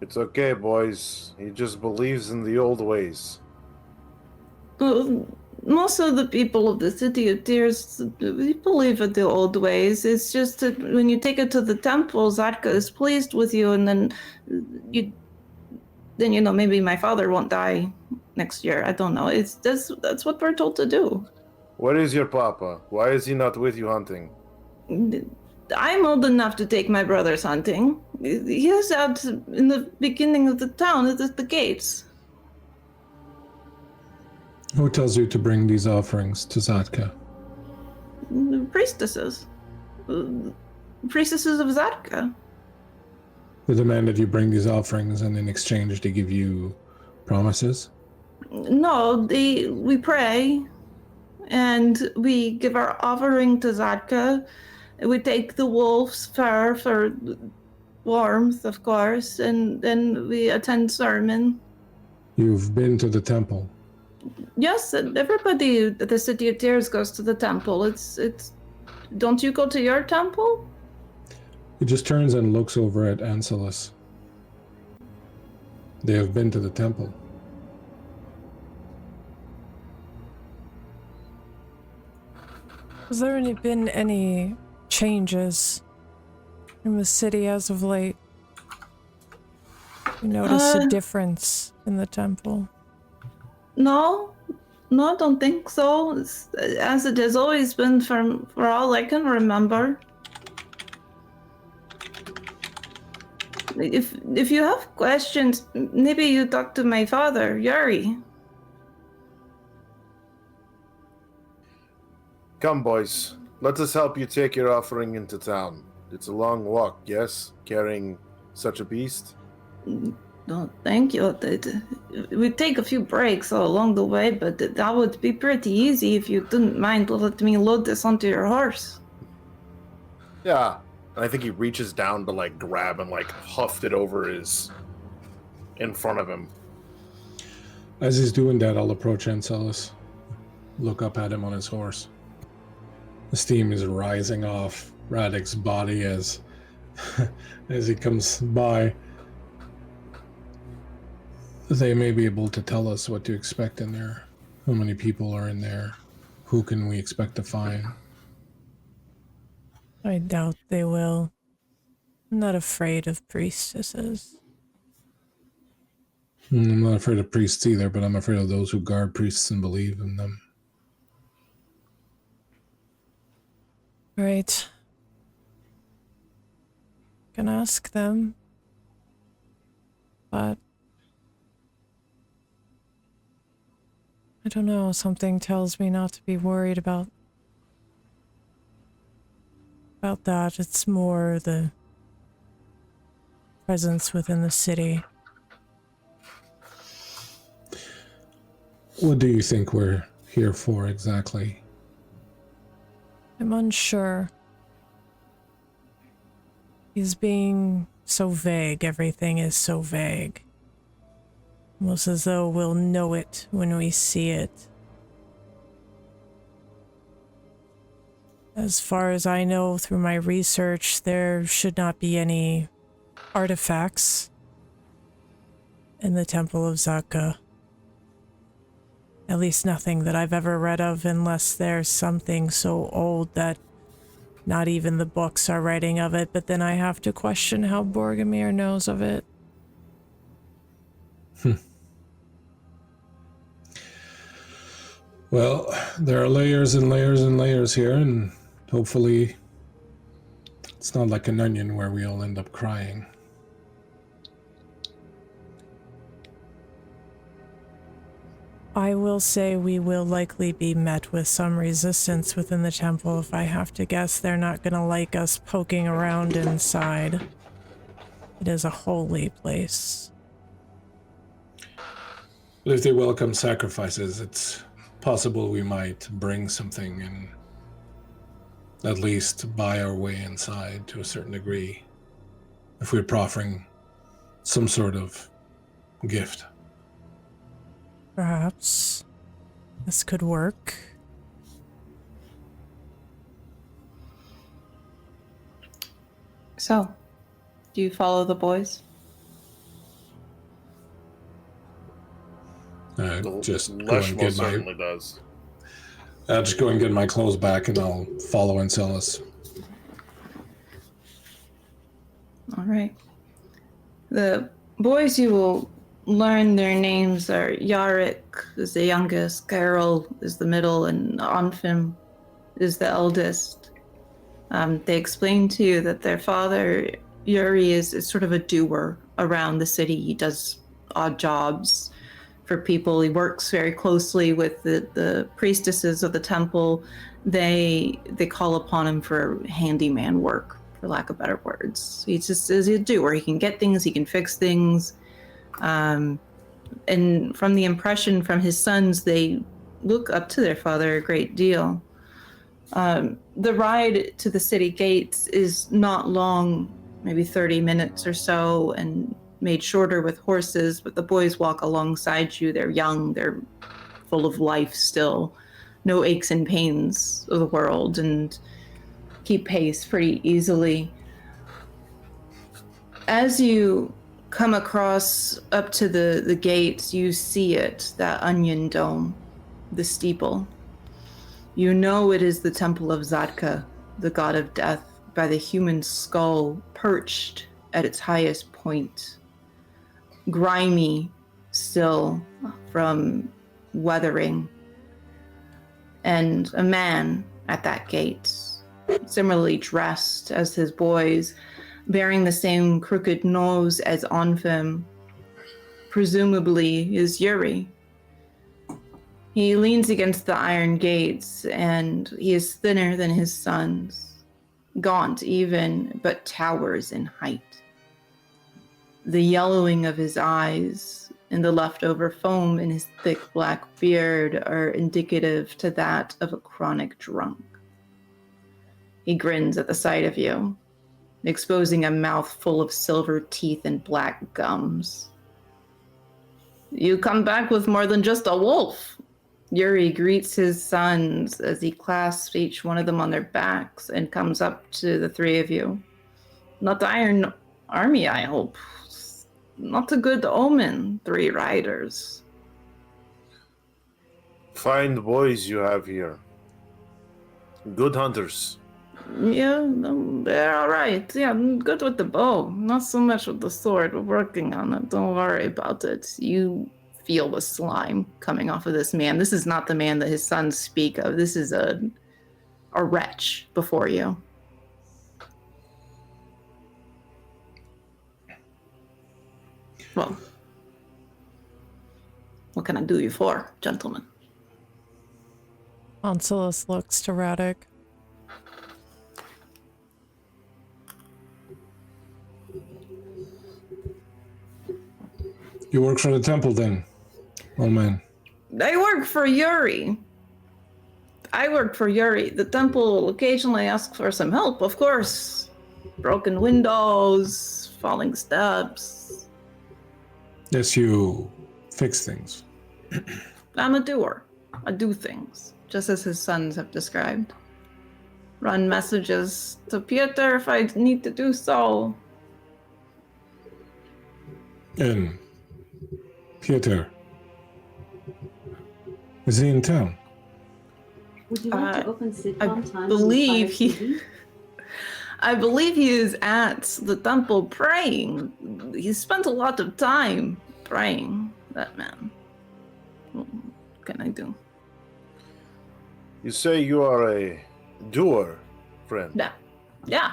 It's okay, boys. He just believes in the old ways. Well, most of the people of the City of Tears, we believe in the old ways. It's just that when you take it to the temple, Zatka is pleased with you, and then maybe my father won't die next year. I don't know. That's what we're told to do. Where is your papa? Why is he not with you hunting? I'm old enough to take my brothers hunting. He is out in the beginning of the town at the gates. Who tells you to bring these offerings to Zatka? Priestesses. Priestesses of Zatka. Who demanded you bring these offerings, and in exchange they give you promises? No, we pray, and we give our offering to Zatka. We take the wolf's fur for warmth, of course, and then we attend sermon. You've been to the temple? Yes, everybody at the City of Tears goes to the temple. It's. Don't you go to your temple? He just turns and looks over at Anselus. They have been to the temple. Has there been any changes in the city as of late? You notice a difference in the temple? No, I don't think so. It's, as it has always been for all I can remember. If you have questions, maybe you talk to my father, Yuri. Come, boys. Let us help you take your offering into town. It's a long walk, yes? Carrying such a beast? No, thank you. We take a few breaks along the way, but that would be pretty easy if you didn't mind letting me load this onto your horse. Yeah. And I think he reaches down to, grab and, huffed it over in front of him. As he's doing that, I'll approach Anselus. Look up at him on his horse. The steam is rising off Radek's body as he comes by. They may be able to tell us what to expect in there. How many people are in there? Who can we expect to find? I doubt they will. I'm not afraid of priestesses. I'm not afraid of priests either, but I'm afraid of those who guard priests and believe in them. Right. Can ask them. But I don't know, something tells me not to be worried about that. It's more the presence within the city. What do you think we're here for exactly? I'm unsure. He's being so vague. Everything is so vague. Almost as though we'll know it when we see it. As far as I know through my research, there should not be any artifacts in the Temple of Zatka. At least nothing that I've ever read of, unless there's something so old that not even the books are writing of it, but then I have to question how Bogumir knows of it. Well, there are layers and layers and layers here, and hopefully it's not like an onion where we all end up crying. I will say we will likely be met with some resistance within the temple. If I have to guess, they're not going to like us poking around inside. It is a holy place. But if they welcome sacrifices, it's possible we might bring something and at least buy our way inside to a certain degree if we're proffering some sort of gift. Perhaps this could work. So, do you follow the boys? Just go Lush and most get my certainly does. just go and get my clothes back, and I'll follow Enceladus. All right. The boys you will learn their names are Yarick is the youngest, Carol is the middle, and Onfim is the eldest. They explain to you that their father, Yuri, is sort of a doer around the city. He does odd jobs for people. He works very closely with the priestesses of the temple. They call upon him for handyman work, for lack of better words. He just is a doer. He can get things, he can fix things. And from the impression from his sons, they look up to their father a great deal. The ride to the city gates is not long, maybe 30 minutes or so, and made shorter with horses, but the boys walk alongside you. They're young, they're full of life still, no aches and pains of the world, and keep pace pretty easily. As you come across up to the gates, you see it, that onion dome, the steeple. You know it is the temple of Zadka, the god of death, by the human skull perched at its highest point. Grimy still from weathering. And a man at that gate, similarly dressed as his boys, bearing the same crooked nose as Onfim, presumably is Yuri. He leans against the iron gates, and he is thinner than his sons, gaunt even, but towers in height. The yellowing of his eyes and the leftover foam in his thick black beard are indicative to that of a chronic drunk. He grins at the sight of you, exposing a mouth full of silver teeth and black gums. You come back with more than just a wolf. Yuri greets his sons as he clasps each one of them on their backs and comes up to the three of you. Not the Iron Army, I hope. Not a good omen, 3 riders. Fine boys you have here. Good hunters. Yeah, they're all right. Yeah, good with the bow. Not so much with the sword. We're working on it. Don't worry about it. You feel the slime coming off of this man. This is not the man that his sons speak of. This is a wretch before you. Well, what can I do you for, gentlemen? Onsilus looks to Radek. You work for the temple then, old man? I work for Yuri. I work for Yuri. The temple occasionally asks for some help, of course. Broken windows, falling steps. Yes, you fix things. I'm a doer. I do things, just as his sons have described. Run messages to Pieter if I need to do so. And Pieter, is he in town? Would you like to open sitcom time? I believe he is at the temple praying. He spent a lot of time praying, that man. What can I do? You say you are a doer, friend. Yeah.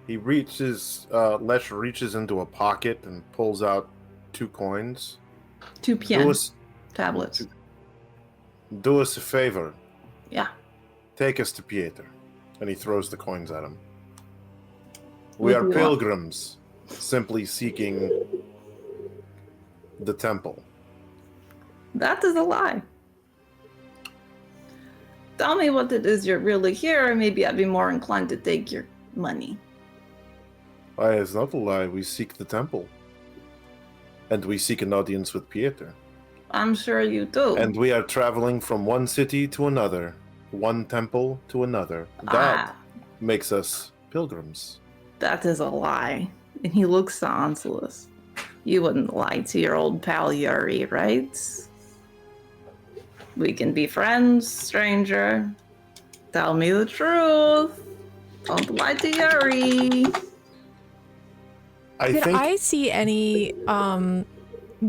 He reaches, Lesh reaches into a pocket and pulls out 2 coins. 2 PM tablets. Do us a favor. Yeah. Take us to Pieter. And he throws the coins at him. We are pilgrims, simply seeking the temple. That is a lie. Tell me what it is you're really here, and maybe I'd be more inclined to take your money. Why, it's not a lie. We seek the temple. And we seek an audience with Pieter. I'm sure you do. And we are traveling from one city to another, one temple to another. That makes us pilgrims. That is a lie. And he looks to Onsilus. You wouldn't lie to your old pal Yuri, right? We can be friends, stranger. Tell me the truth. Don't lie to Yuri. Did I see any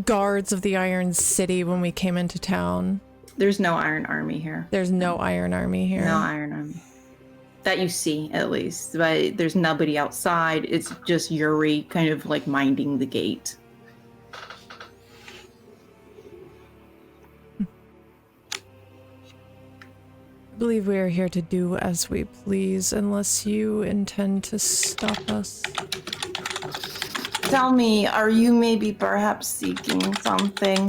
guards of the Iron City when we came into town? There's no Iron Army here. There's no Iron Army here. No Iron Army. That you see, at least. But there's nobody outside. It's just Yuri kind of like minding the gate. I believe we are here to do as we please, unless you intend to stop us. Tell me, are you maybe perhaps seeking something?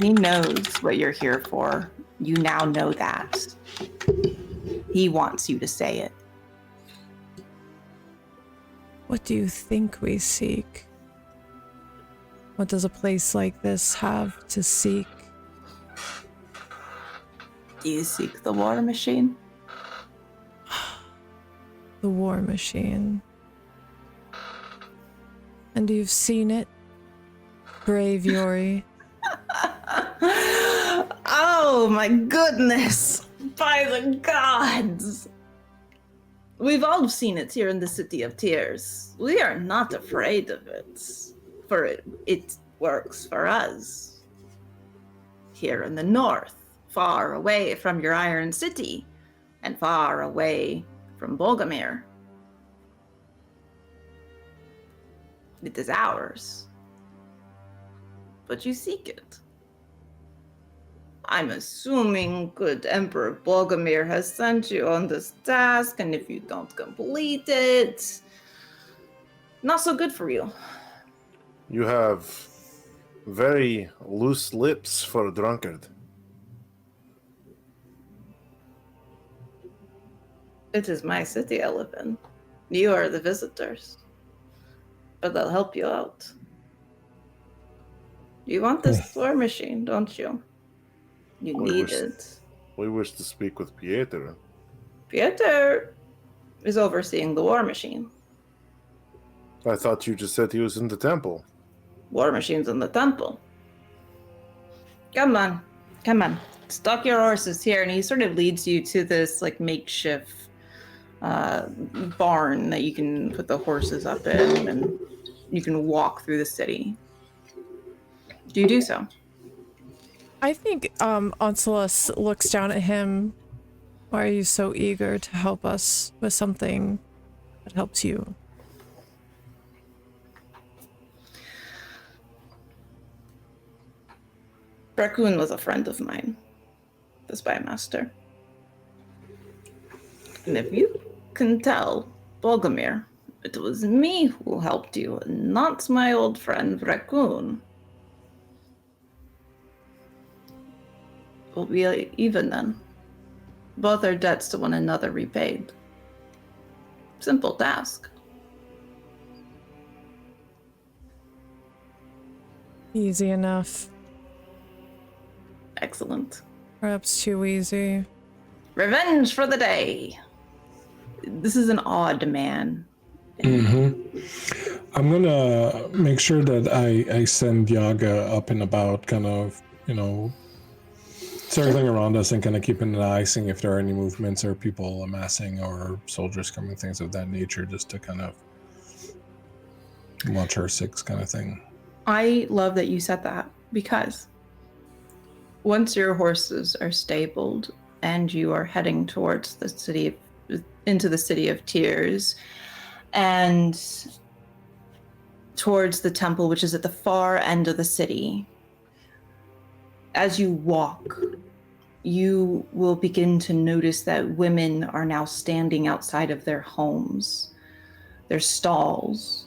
He knows what you're here for. You now know that. He wants you to say it. What do you think we seek? What does a place like this have to seek? Do you seek the war machine? The war machine. And you've seen it? Brave Yuri. Oh my goodness! By the gods! We've all seen it here in the City of Tears. We are not afraid of it, for it works for us. Here in the north, far away from your Iron City, and far away from Bogumir. It is ours. But you seek it. I'm assuming good Emperor Bogumir has sent you on this task, and if you don't complete it, not so good for you. You have very loose lips for a drunkard. It is my city I live in. You are the visitors. But I'll help you out. You want this war machine, don't you? You need it. We wish to speak with Pieter. Pieter is overseeing the war machine. I thought you just said he was in the temple. War machine's in the temple. Come on. Stock your horses here. And he sort of leads you to this like makeshift barn that you can put the horses up in, and you can walk through the city. Do you do so? I think Onslaught looks down at him. Why are you so eager to help us with something that helps you? Raccoon was a friend of mine, the spy master. And if you can tell Bogumir, it was me who helped you, and not my old friend Raccoon. We'll be even then. Both our debts to one another repaid. Simple task. Easy enough. Excellent. Perhaps too easy. Revenge for the day. This is an odd man. Mm-hmm. I'm gonna make sure that I send Yaga up and about, kind of, circling around us and kind of keeping an eye, seeing if there are any movements or people amassing or soldiers coming, things of that nature, just to kind of watch our six kind of thing. I love that you said that, because once your horses are stabled and you are heading towards into the City of Tears and towards the temple, which is at the far end of the city, as you walk, you will begin to notice that women are now standing outside of their homes, their stalls,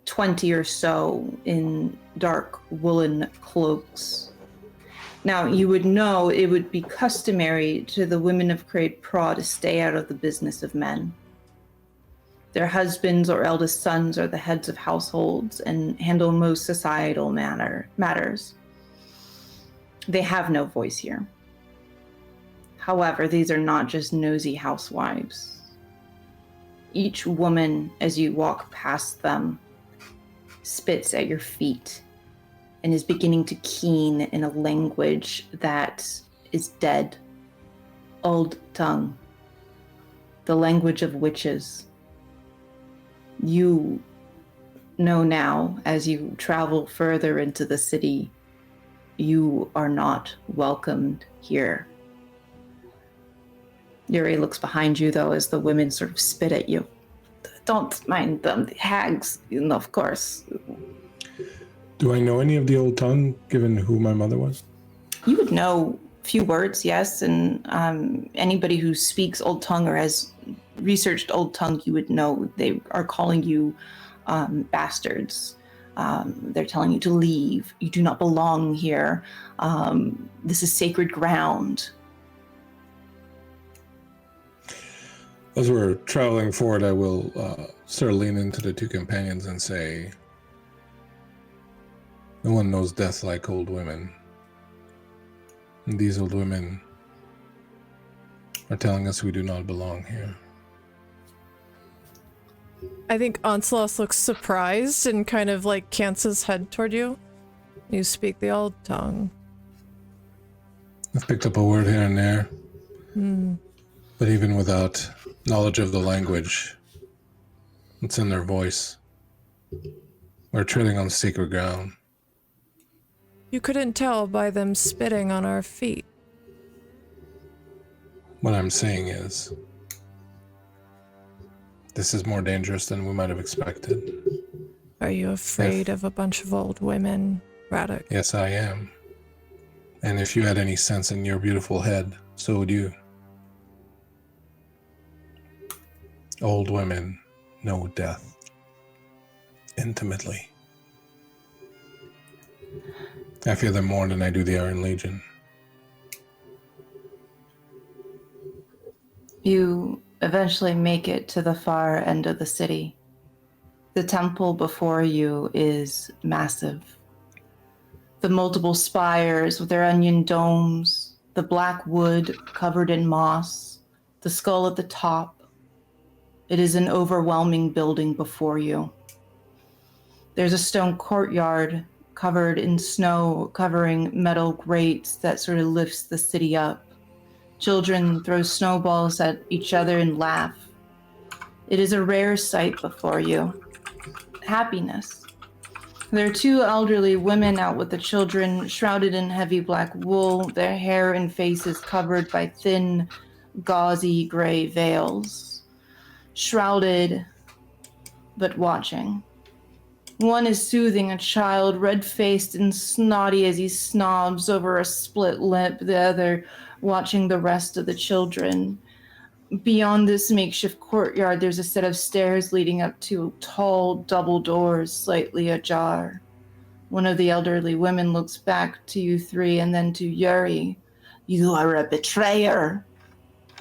20 or so in dark woolen cloaks. Now, you would know it would be customary to the women of Craed-Pra to stay out of the business of men. Their husbands or eldest sons are the heads of households and handle most societal matters. They have no voice here. However, these are not just nosy housewives. Each woman, as you walk past them, spits at your feet and is beginning to keen in a language that is dead. Old tongue. The language of witches. You know now, as you travel further into the city, you are not welcomed here. Yuri looks behind you, though, as the women sort of spit at you. Don't mind them, the hags, of course. Do I know any of the old tongue, given who my mother was? You would know a few words, yes, and anybody who speaks Old Tongue or has researched Old Tongue, you would know they are calling you bastards. They're telling you to leave. You do not belong here. This is sacred ground. As we're traveling forward, I will sort of lean into the two companions and say, no one knows death like old women. And these old women are telling us we do not belong here. I think Onslaught looks surprised and kind of like cants his head toward you. You speak the old tongue. I've picked up a word here and there. But even without knowledge of the language, it's in their voice. We're treading on sacred ground. You couldn't tell by them spitting on our feet. What I'm saying is, this is more dangerous than we might have expected. Are you afraid of a bunch of old women, Radek? Yes, I am. And if you had any sense in your beautiful head, so would you. Old women know death intimately. I fear them more than I do the Iron Legion. You eventually make it to the far end of the city. The temple before you is massive. The multiple spires with their onion domes, the black wood covered in moss, the skull at the top. It is an overwhelming building before you. There's a stone courtyard covered in snow, covering metal grates that sort of lifts the city up. Children throw snowballs at each other and laugh. It is a rare sight before you. Happiness. There are two elderly women out with the children, shrouded in heavy black wool, their hair and faces covered by thin, gauzy gray veils. Shrouded, but watching. One is soothing a child, red-faced and snotty as he snobs over a split lip, the other watching the rest of the children. Beyond this makeshift courtyard, there's a set of stairs leading up to tall double doors, slightly ajar. One of the elderly women looks back to you three and then to Yuri. You are a betrayer.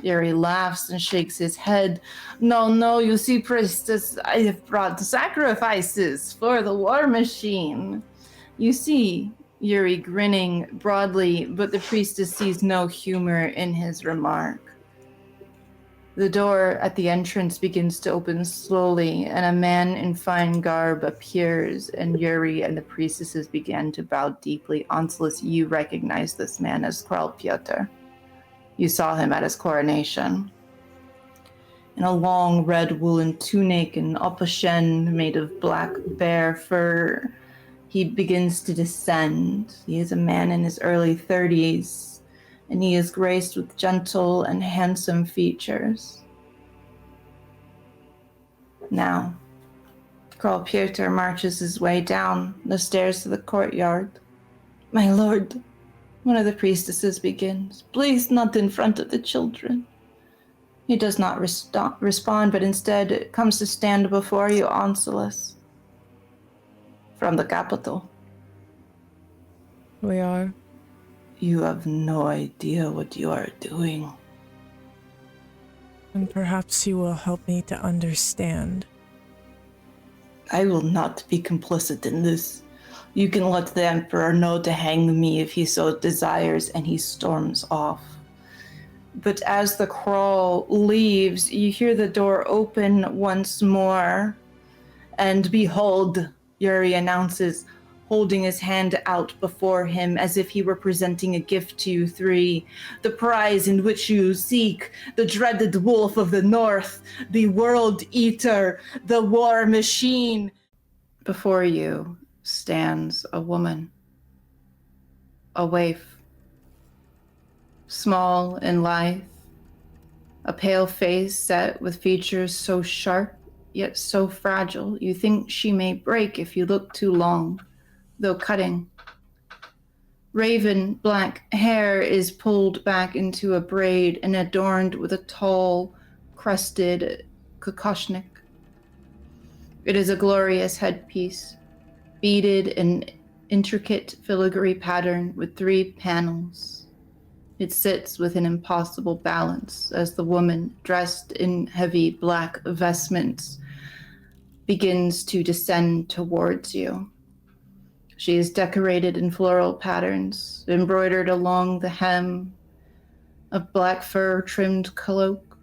Yuri laughs and shakes his head. No, you see, priestess, I have brought sacrifices for the war machine. You see, Yuri grinning broadly, but the priestess sees no humor in his remark. The door at the entrance begins to open slowly, and a man in fine garb appears, and Yuri and the priestesses begin to bow deeply. Onslaught, you recognize this man as Craed-Pra. You saw him at his coronation. In a long red woolen tunic and opashen made of black bear fur, he begins to descend. He is a man in his early 30s, and he is graced with gentle and handsome features. Now, Craed-Pra marches his way down the stairs to the courtyard. My lord, one of the priestesses begins, please not in front of the children. He does not respond, but instead comes to stand before you, Onslaught, from the capital. We are. You have no idea what you are doing. And perhaps you will help me to understand. I will not be complicit in this. You can let the Emperor know to hang me if he so desires, and he storms off. But as the crawl leaves, you hear the door open once more, and behold, Yuri announces, holding his hand out before him as if he were presenting a gift to you three. The prize in which you seek, the dreaded wolf of the north, the world eater, the war machine. Before you stands a woman, a waif, small and lithe, a pale face set with features so sharp yet so fragile you think she may break if you look too long, though cutting. Raven black hair is pulled back into a braid and adorned with a tall, crested kokoshnik. It is a glorious headpiece, beaded in intricate filigree pattern with 3 panels. It sits with an impossible balance as the woman, dressed in heavy black vestments, begins to descend towards you. She is decorated in floral patterns, embroidered along the hem, a black fur-trimmed cloak,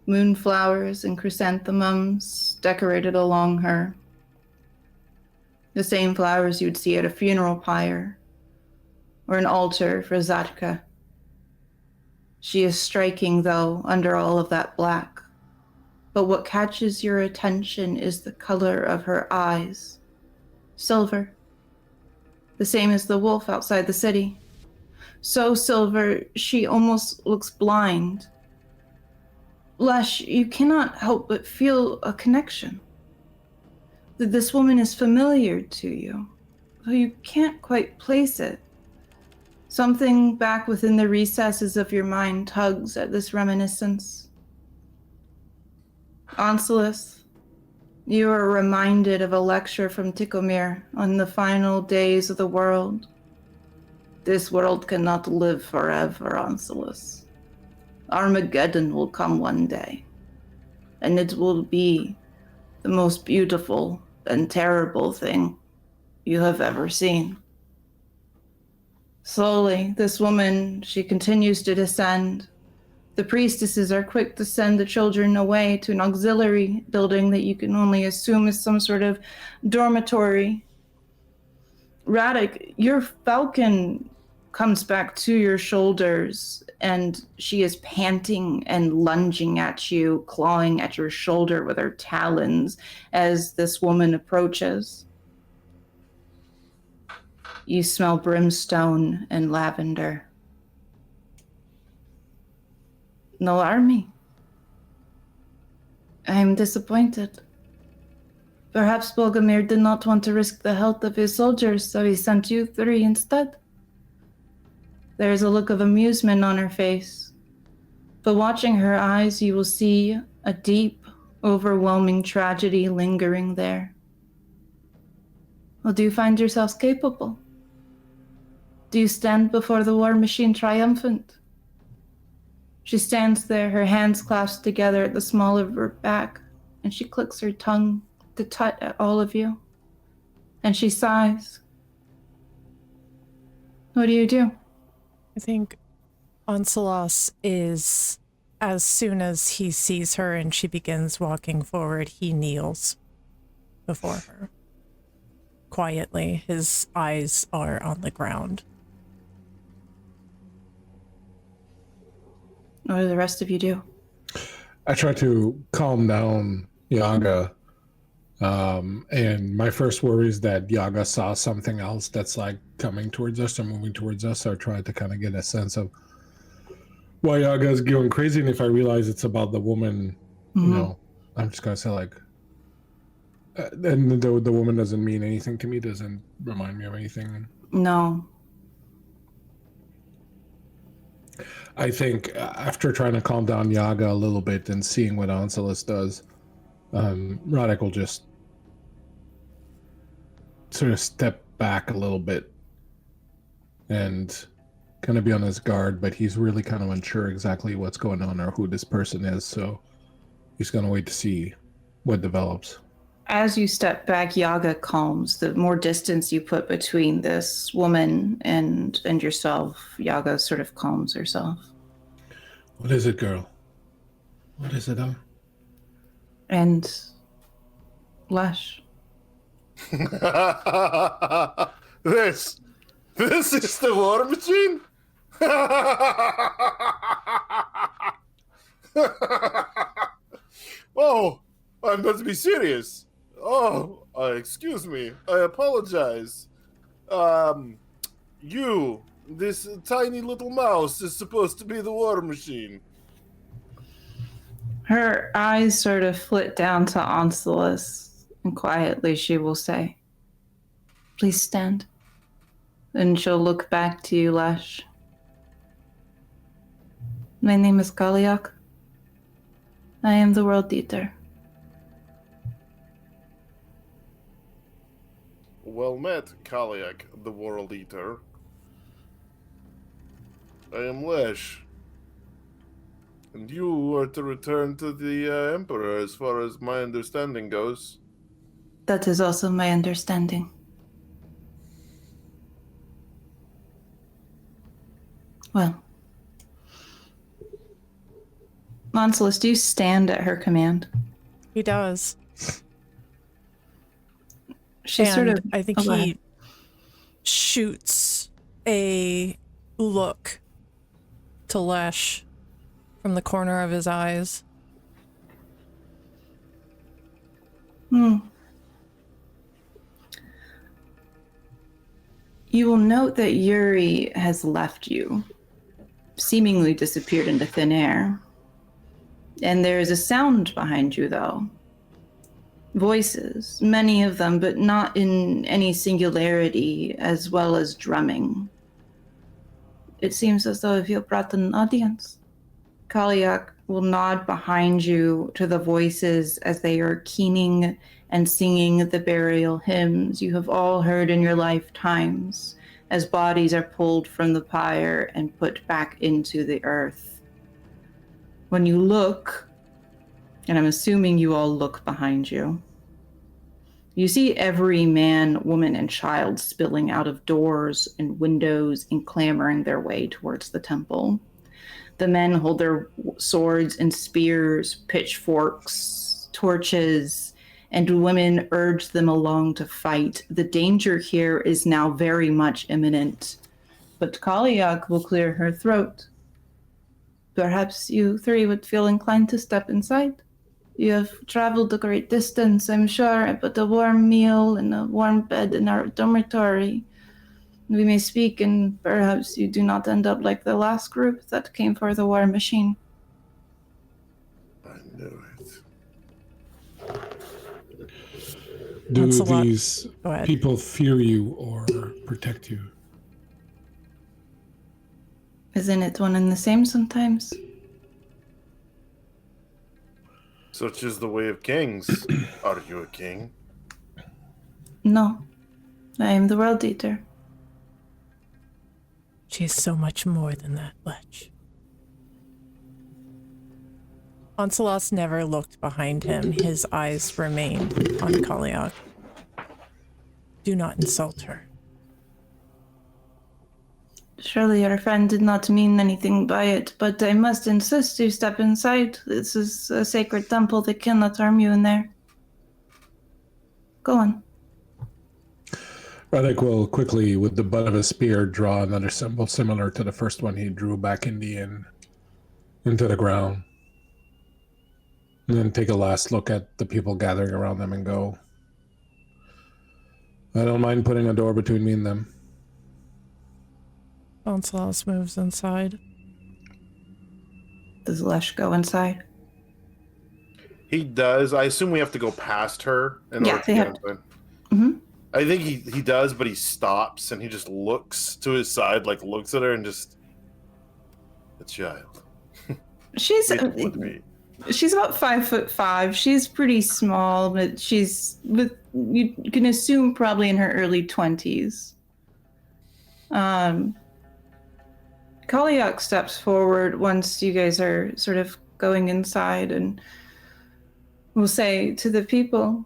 moonflowers and chrysanthemums decorated along her. The same flowers you'd see at a funeral pyre or an altar for Zatka. She is striking, though, under all of that black. But what catches your attention is the color of her eyes. Silver. The same as the wolf outside the city. So silver, she almost looks blind. Lesh, you cannot help but feel a connection. That this woman is familiar to you, though you can't quite place it. Something back within the recesses of your mind tugs at this reminiscence. Onsilis, you are reminded of a lecture from Tikomir on the final days of the world. This world cannot live forever, Onsilis. Armageddon will come one day, and it will be the most beautiful and terrible thing you have ever seen. Slowly, this woman, she continues to descend. The priestesses are quick to send the children away to an auxiliary building that you can only assume is some sort of dormitory. Radek, your falcon comes back to your shoulders, and she is panting and lunging at you, clawing at your shoulder with her talons as this woman approaches. You smell brimstone and lavender. No army. I am disappointed. Perhaps Bogumir did not want to risk the health of his soldiers, so he sent you 3 instead. There is a look of amusement on her face, but watching her eyes, you will see a deep, overwhelming tragedy lingering there. Well, do you find yourselves capable? Do you stand before the war machine triumphant? She stands there, her hands clasped together at the small of her back, and she clicks her tongue to tut at all of you. And she sighs. What do? I think Onsilos is, as soon as he sees her and she begins walking forward, he kneels before her. Quietly, his eyes are on the ground. What do the rest of you do? I try to calm down Yaga. And my first worry is that Yaga saw something else that's like coming towards us or moving towards us. So I try to kind of get a sense of why Yaga is going crazy. And if I realize it's about the woman, you know, I'm just going to say like, and the woman doesn't mean anything to me, doesn't remind me of anything. No. I think after trying to calm down Yaga a little bit and seeing what Onsilis does, Radek will just sort of step back a little bit and kind of be on his guard, but he's really kind of unsure exactly what's going on or who this person is, so he's going to wait to see what develops. As you step back, Yaga calms. The more distance you put between this woman and yourself, Yaga sort of calms herself. What is it, girl? What is it, And Lesh. This is the war machine? Oh, I'm not to be serious. Oh, excuse me. I apologize. This tiny little mouse is supposed to be the war machine. Her eyes sort of flit down to Onsilis, and quietly she will say, "Please stand." Then she'll look back to you, Lesh. "My name is Kaliak. I am the World Eater." Well met, Kaliak, the World Eater. I am Lesh. And you are to return to the Emperor as far as my understanding goes. That is also my understanding. Well, Onsilis, do you stand at her command? He does. She sort of. I think he shoots a look to Lesh from the corner of his eyes. You will note that Yuri has left you, seemingly disappeared into thin air. And there is a sound behind you, though. Voices, many of them, but not in any singularity, as well as drumming. It seems as though you have brought an audience. Kaliak will nod behind you to the voices as they are keening and singing the burial hymns you have all heard in your lifetimes, as bodies are pulled from the pyre and put back into the earth. When you look, and I'm assuming you all look behind you, you see every man, woman, and child spilling out of doors and windows and clambering their way towards the temple. The men hold their swords and spears, pitchforks, torches, and women urge them along to fight. The danger here is now very much imminent, but Kaliak will clear her throat. Perhaps you three would feel inclined to step inside. You have traveled a great distance, I'm sure, but a warm meal and a warm bed in our dormitory. We may speak, and perhaps you do not end up like the last group that came for the war machine. I knew it. Do That's a lot. these Go ahead. people fear you or protect you? Isn't it one and the same sometimes? Such is the way of kings. Are you a king? No, I am the World Eater. She is so much more than that, Lech. Onsilas never looked behind him. His eyes remained on Kaliak. Do not insult her. Surely your friend did not mean anything by it, but I must insist you step inside. This is a sacred temple. They cannot harm you in there. Go on. Radek will quickly, with the butt of a spear, draw another symbol similar to the first one he drew back in the inn into the ground. And then take a last look at the people gathering around them and go, I don't mind putting a door between me and them. Onsilas moves inside. Does Lesh go inside? He does. I assume we have to go past her in order to they get have inside. Mm-hmm. I think he does, but he stops and he just looks to his side, like looks at her and just, a child. She's With me. she's about 5'5". She's pretty small, but she's you can assume probably in her early 20s. Kaliak steps forward once you guys are sort of going inside and will say to the people,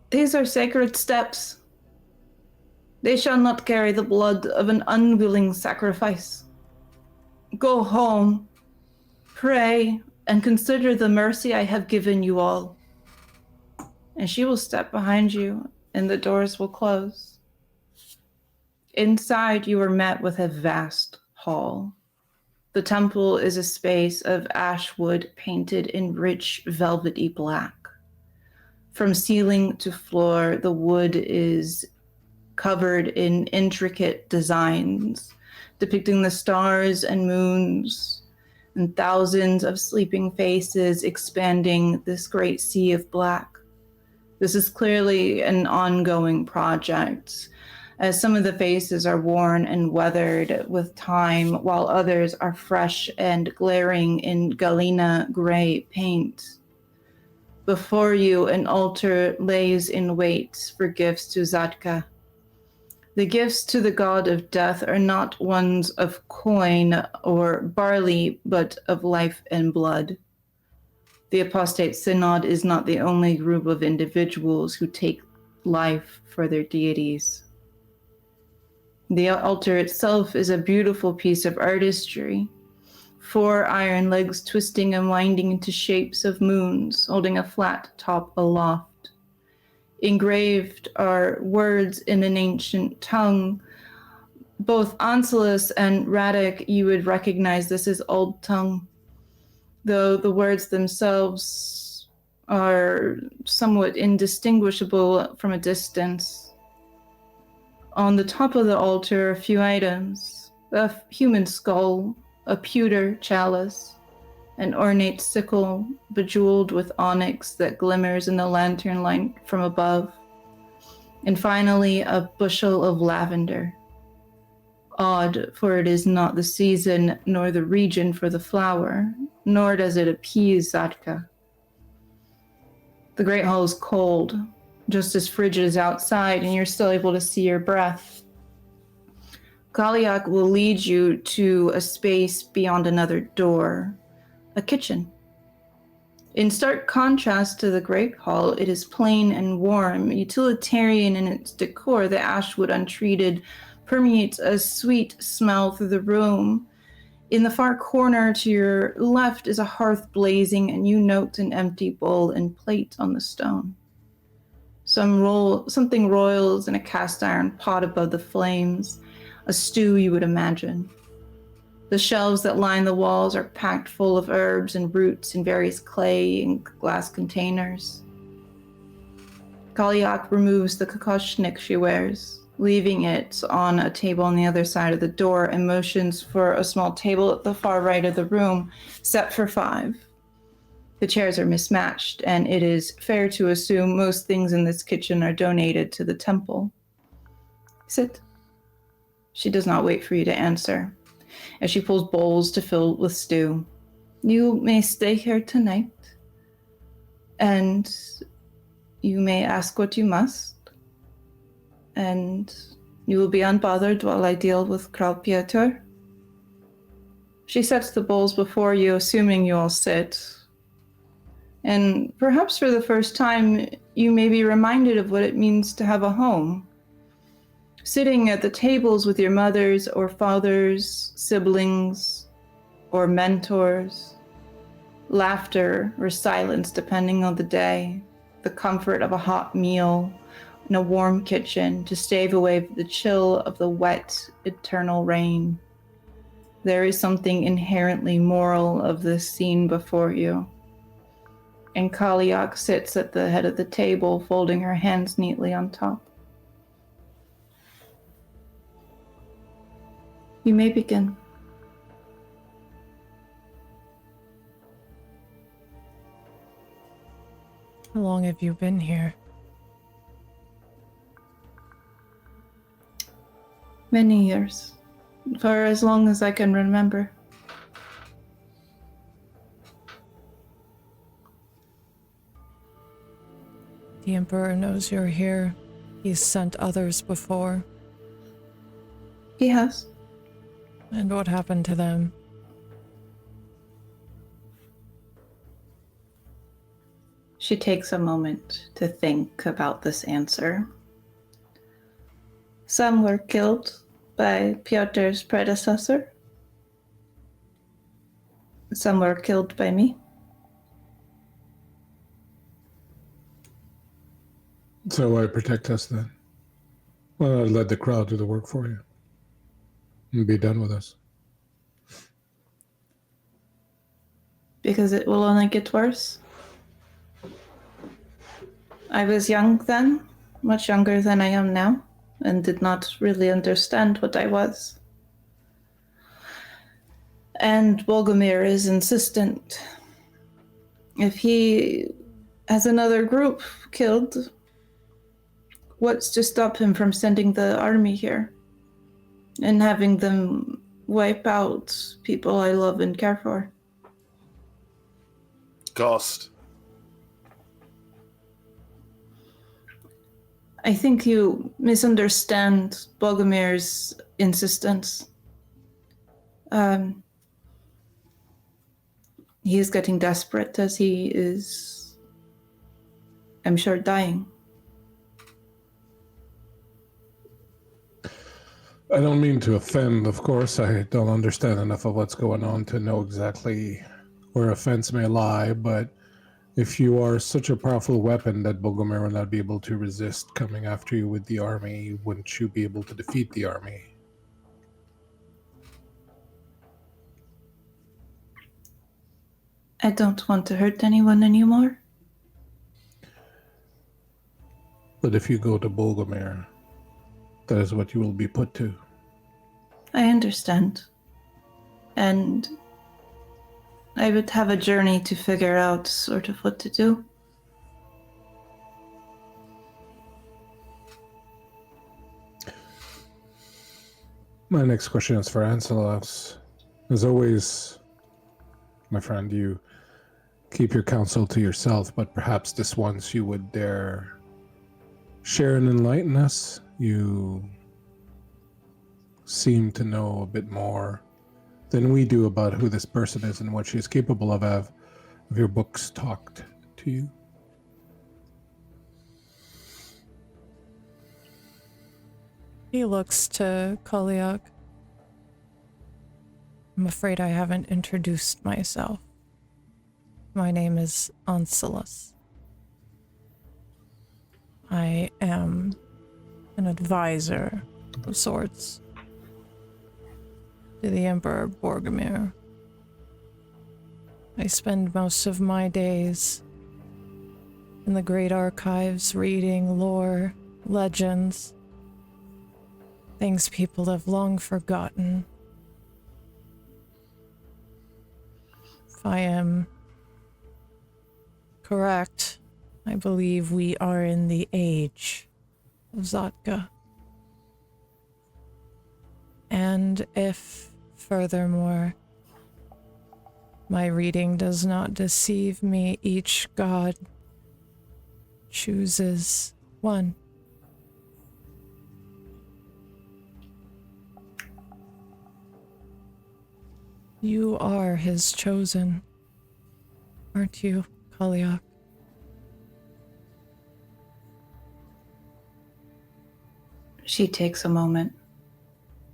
"These are sacred steps. They shall not carry the blood of an unwilling sacrifice. Go home, pray, and consider the mercy I have given you all." And she will step behind you and the doors will close. Inside, you are met with a vast hall. The temple is a space of ash wood painted in rich velvety black. From ceiling to floor, the wood is covered in intricate designs depicting the stars and moons and thousands of sleeping faces expanding this great sea of black. This is clearly an ongoing project, as some of the faces are worn and weathered with time, while others are fresh and glaring in galena gray paint. Before you, an altar lays in wait for gifts to Zadka. The gifts to the god of death are not ones of coin or barley, but of life and blood. The apostate synod is not the only group of individuals who take life for their deities. The altar itself is a beautiful piece of artistry. 4 iron legs twisting and winding into shapes of moons, holding a flat top aloft. Engraved are words in an ancient tongue. Both Anselus and Radek, you would recognize this as Old Tongue, though the words themselves are somewhat indistinguishable from a distance. On the top of the altar are a few items: a human skull, a pewter chalice, an ornate sickle bejeweled with onyx that glimmers in the lantern light from above, and finally a bushel of lavender. Odd, for it is not the season nor the region for the flower, nor does it appease Zadka. The Great Hall is cold, just as frigid as outside, and you're still able to see your breath. Kaliak will lead you to a space beyond another door, a kitchen. In stark contrast to the Great Hall, it is plain and warm, utilitarian in its decor. The ashwood untreated permeates a sweet smell through the room. In the far corner to your left is a hearth blazing, and you note an empty bowl and plate on the stone. Something roils in a cast iron pot above the flames, a stew you would imagine. The shelves that line the walls are packed full of herbs and roots in various clay and glass containers. Kaliak removes the kokoshnik she wears, leaving it on a table on the other side of the door, and motions for a small table at the far right of the room, set for 5. The chairs are mismatched, and it is fair to assume most things in this kitchen are donated to the temple. Sit. She does not wait for you to answer, as she pulls bowls to fill with stew. You may stay here tonight, and you may ask what you must, and you will be unbothered while I deal with Král Piotr. She sets the bowls before you, assuming you all sit. And perhaps for the first time, you may be reminded of what it means to have a home. Sitting at the tables with your mothers or fathers, siblings, or mentors. Laughter or silence depending on the day. The comfort of a hot meal in a warm kitchen to stave away the chill of the wet, eternal rain. There is something inherently moral of this scene before you. And Kaliak sits at the head of the table, folding her hands neatly on top. You may begin. How long have you been here? Many years. For as long as I can remember. The Emperor knows you're here. He's sent others before. He has. And what happened to them? She takes a moment to think about this answer. Some were killed by Piotr's predecessor. Some were killed by me. So why protect us then? Why not let the crowd do the work for you? And be done with us. Because it will only get worse. I was young then, much younger than I am now, and did not really understand what I was. And Bogumir is insistent. If he has another group killed, what's to stop him from sending the army here and having them wipe out people I love and care for? Ghost. I think you misunderstand Bogumir's insistence. He is getting desperate as he is, I'm sure, dying. I don't mean to offend, of course. I don't understand enough of what's going on to know exactly where offense may lie, but if you are such a powerful weapon that Bogumir will not be able to resist coming after you with the army, wouldn't you be able to defeat the army? I don't want to hurt anyone anymore. But if you go to Bogumir, that is what you will be put to. I understand. And I would have a journey to figure out sort of what to do. My next question is for Ancelos. As always, my friend, you keep your counsel to yourself, but perhaps this once you would dare share and enlighten us. You seem to know a bit more than we do about who this person is and what she is capable of. Have your books talked to you? He looks to Kolyak. I'm afraid I haven't introduced myself. My name is Ancelos. I am an advisor of sorts to the Emperor Bogumir. I spend most of my days in the great archives reading lore, legends, things people have long forgotten. If I am correct, I believe we are in the age of Zotka. And if, furthermore, my reading does not deceive me, each god chooses one. You are his chosen, aren't you, Kolyak? She takes a moment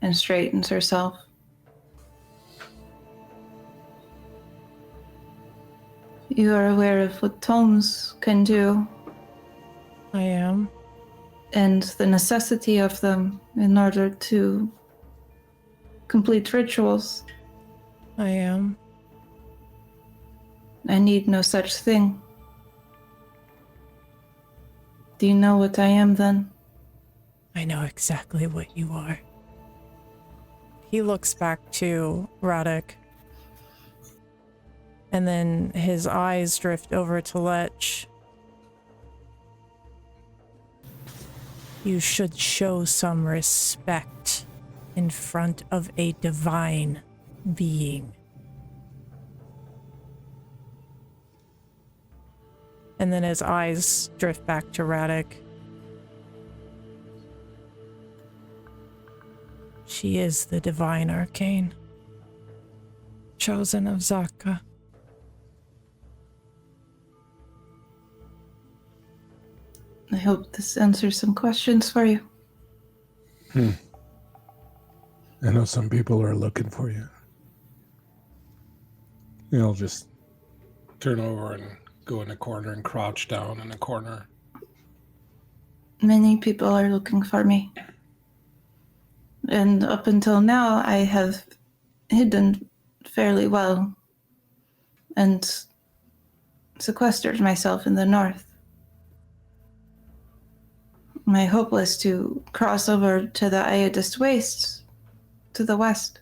and straightens herself. You are aware of what tomes can do. I am. And the necessity of them in order to complete rituals. I am. I need no such thing. Do you know what I am then? I know exactly what you are. He looks back to Radek. And then his eyes drift over to Lech. You should show some respect in front of a divine being. And then his eyes drift back to Radek. She is the divine arcane, chosen of Zotka. I hope this answers some questions for you. I know some people are looking for you. I'll just turn over and go in a corner and crouch down in a corner. Many people are looking for me. And up until now, I have hidden fairly well and sequestered myself in the north. My hope was to cross over to the Iodist Wastes to the west,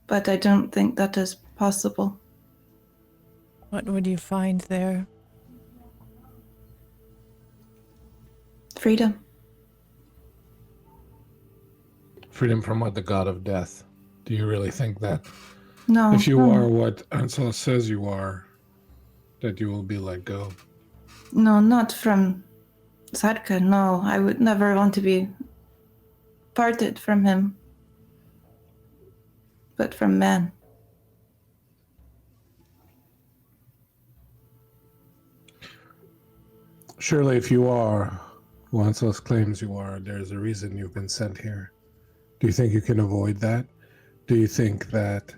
but I don't think that is possible. What would you find there? Freedom. Freedom from what? The god of death. Do you really think that No. if you no. are what Ansel says you are, that you will be let go? No, not from Sadka, no. I would never want to be parted from him. But from man. Surely if you are who Ansel claims you are, there's a reason you've been sent here. Do you think you can avoid that? Do you think that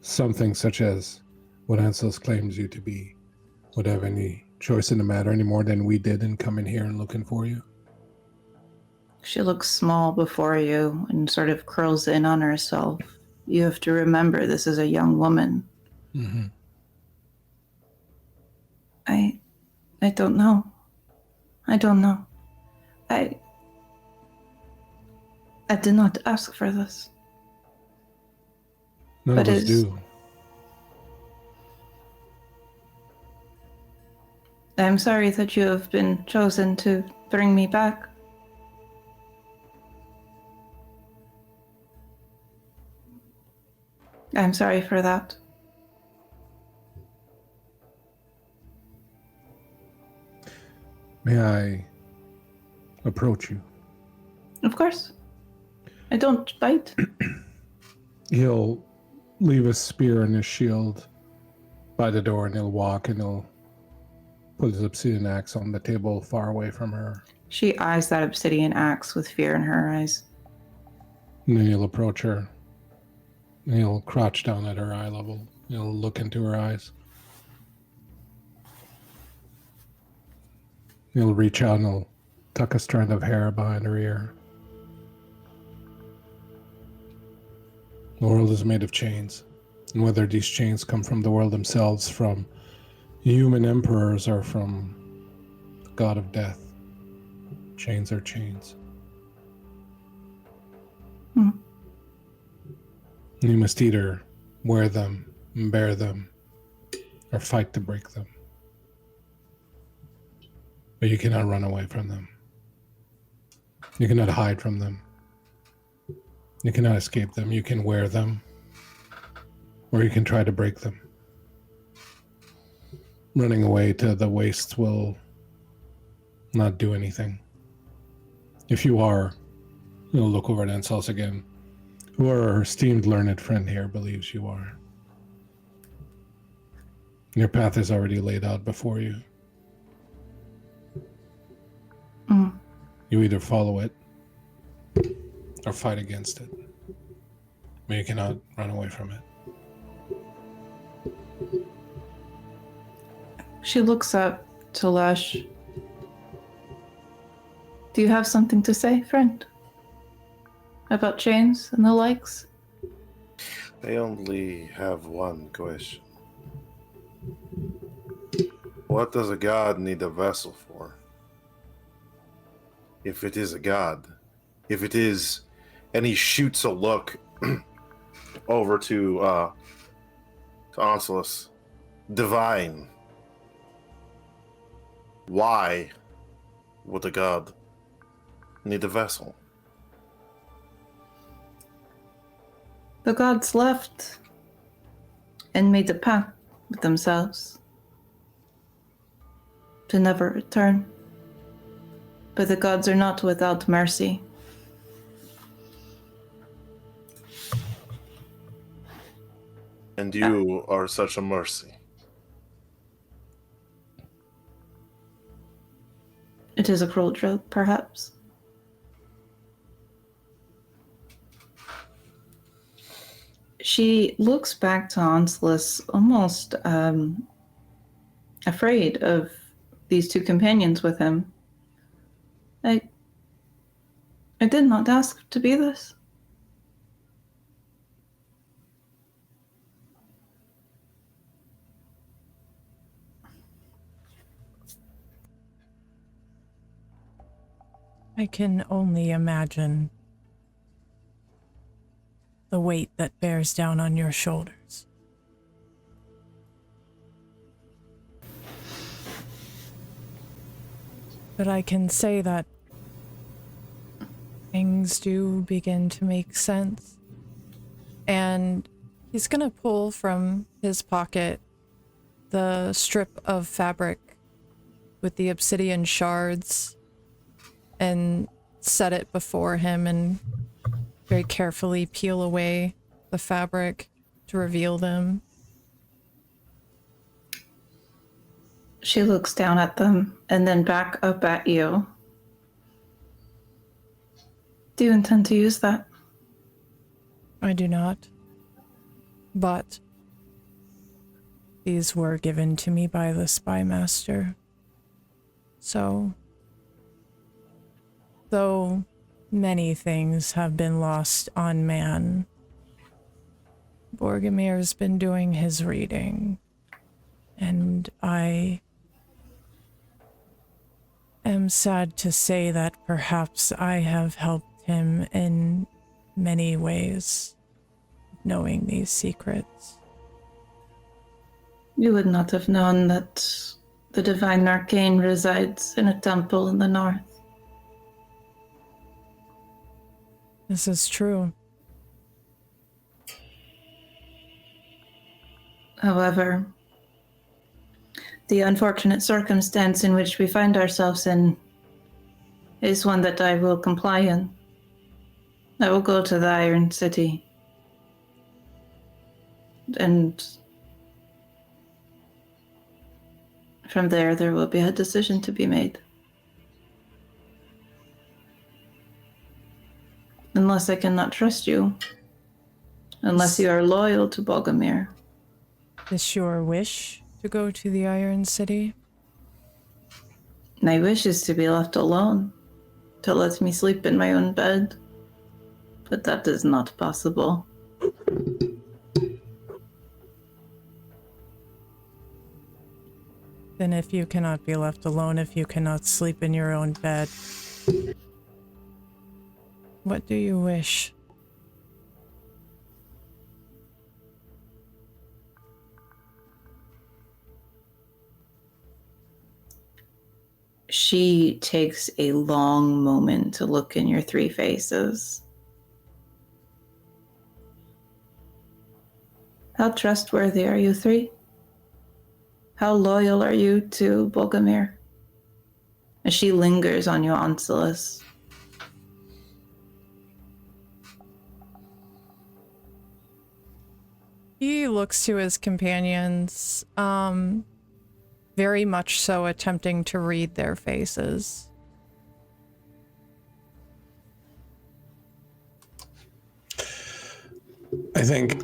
something such as what Ansel claims you to be would have any choice in the matter any more than we did in coming here and looking for you? She looks small before you and sort of curls in on herself. You have to remember this is a young woman. Mm-hmm. I don't know. I don't know. I did not ask for this. None But of us it's- do. I'm sorry that you have been chosen to bring me back. I'm sorry for that. May I approach you? Of course. I don't bite. He'll leave his spear and his shield by the door, and he'll walk and he'll put his obsidian axe on the table far away from her. She eyes that obsidian axe with fear in her eyes. And then he'll approach her. And he'll crouch down at her eye level. He'll look into her eyes. He'll reach out and he'll tuck a strand of hair behind her ear. The world is made of chains. And whether these chains come from the world themselves, from human emperors, or from the god of death, chains are chains. Hmm. You must either wear them and bear them, or fight to break them. But you cannot run away from them. You cannot hide from them. You cannot escape them. You can wear them, or you can try to break them. Running away to the wastes will not do anything. If you are, you'll look over at Ansel's again, who our esteemed learned friend here believes you are. Your path is already laid out before you. Mm. You either follow it or fight against it. But you cannot run away from it. She looks up to Lush. Do you have something to say, friend? About chains and the likes? I only have one question. What does a god need a vessel for? If it is a god. If it is, and he shoots a look over to Onslus. Divine. Why would a god need a vessel? The gods left and made a pact with themselves to never return. But the gods are not without mercy. And you are such a mercy. It is a cruel joke, perhaps. She looks back to Onslus, almost afraid of these two companions with him. I did not ask to be this. I can only imagine the weight that bears down on your shoulders. But I can say that things do begin to make sense. And he's gonna pull from his pocket the strip of fabric with the obsidian shards and set it before him and very carefully peel away the fabric to reveal them. She looks down at them and then back up at you. Do you intend to use that? I do not. But these were given to me by the spy master. So, though many things have been lost on man, Bogumir's been doing his reading, and I am sad to say that perhaps I have helped him in many ways, knowing these secrets. You would not have known that the divine arcane resides in a temple in the north. This is true. However, the unfortunate circumstance in which we find ourselves in is one that I will comply in. I will go to the Iron City. And from there will be a decision to be made. Unless I cannot trust you. Unless you are loyal to Bogumir. Is your wish to go to the Iron City? My wish is to be left alone. To let me sleep in my own bed. But that is not possible. Then if you cannot be left alone, if you cannot sleep in your own bed, what do you wish? She takes a long moment to look in your three faces. How trustworthy are you three? How loyal are you to Bogumir? As she lingers on you, Onsilis. He looks to his companions, very much so attempting to read their faces. I think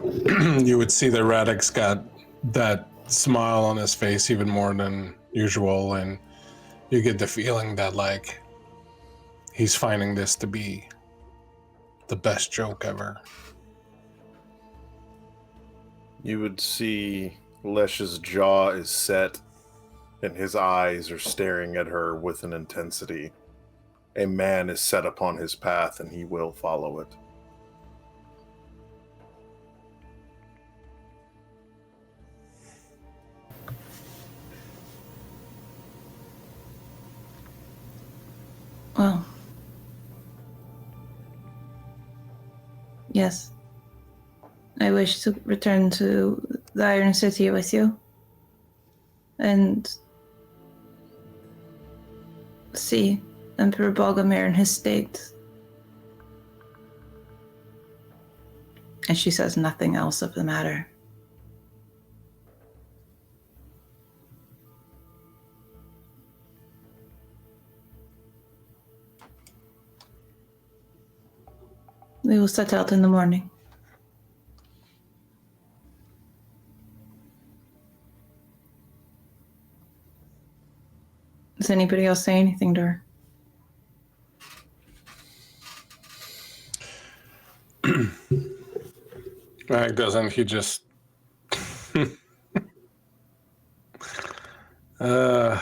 you would see that Radek's got that smile on his face even more than usual, and you get the feeling that, like, he's finding this to be the best joke ever. You would see Lesh's jaw is set, and his eyes are staring at her with an intensity. A man is set upon his path, and he will follow it. Well, yes. I wish to return to the Iron City with you. And see Emperor Bogumir in his state. And she says nothing else of the matter. We will set out in the morning. Does anybody else say anything to her? Doesn't he just... The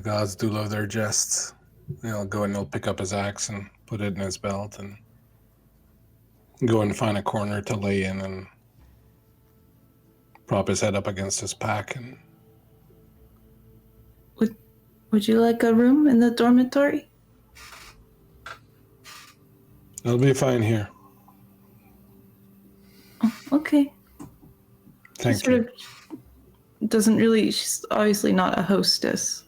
gods do love their jests. He'll go and he'll pick up his axe and put it in his belt and go and find a corner to lay in and prop his head up against his pack. And Would you like a room in the dormitory? I'll be fine here. Oh, okay. Thank you. Doesn't really, she's obviously not a hostess.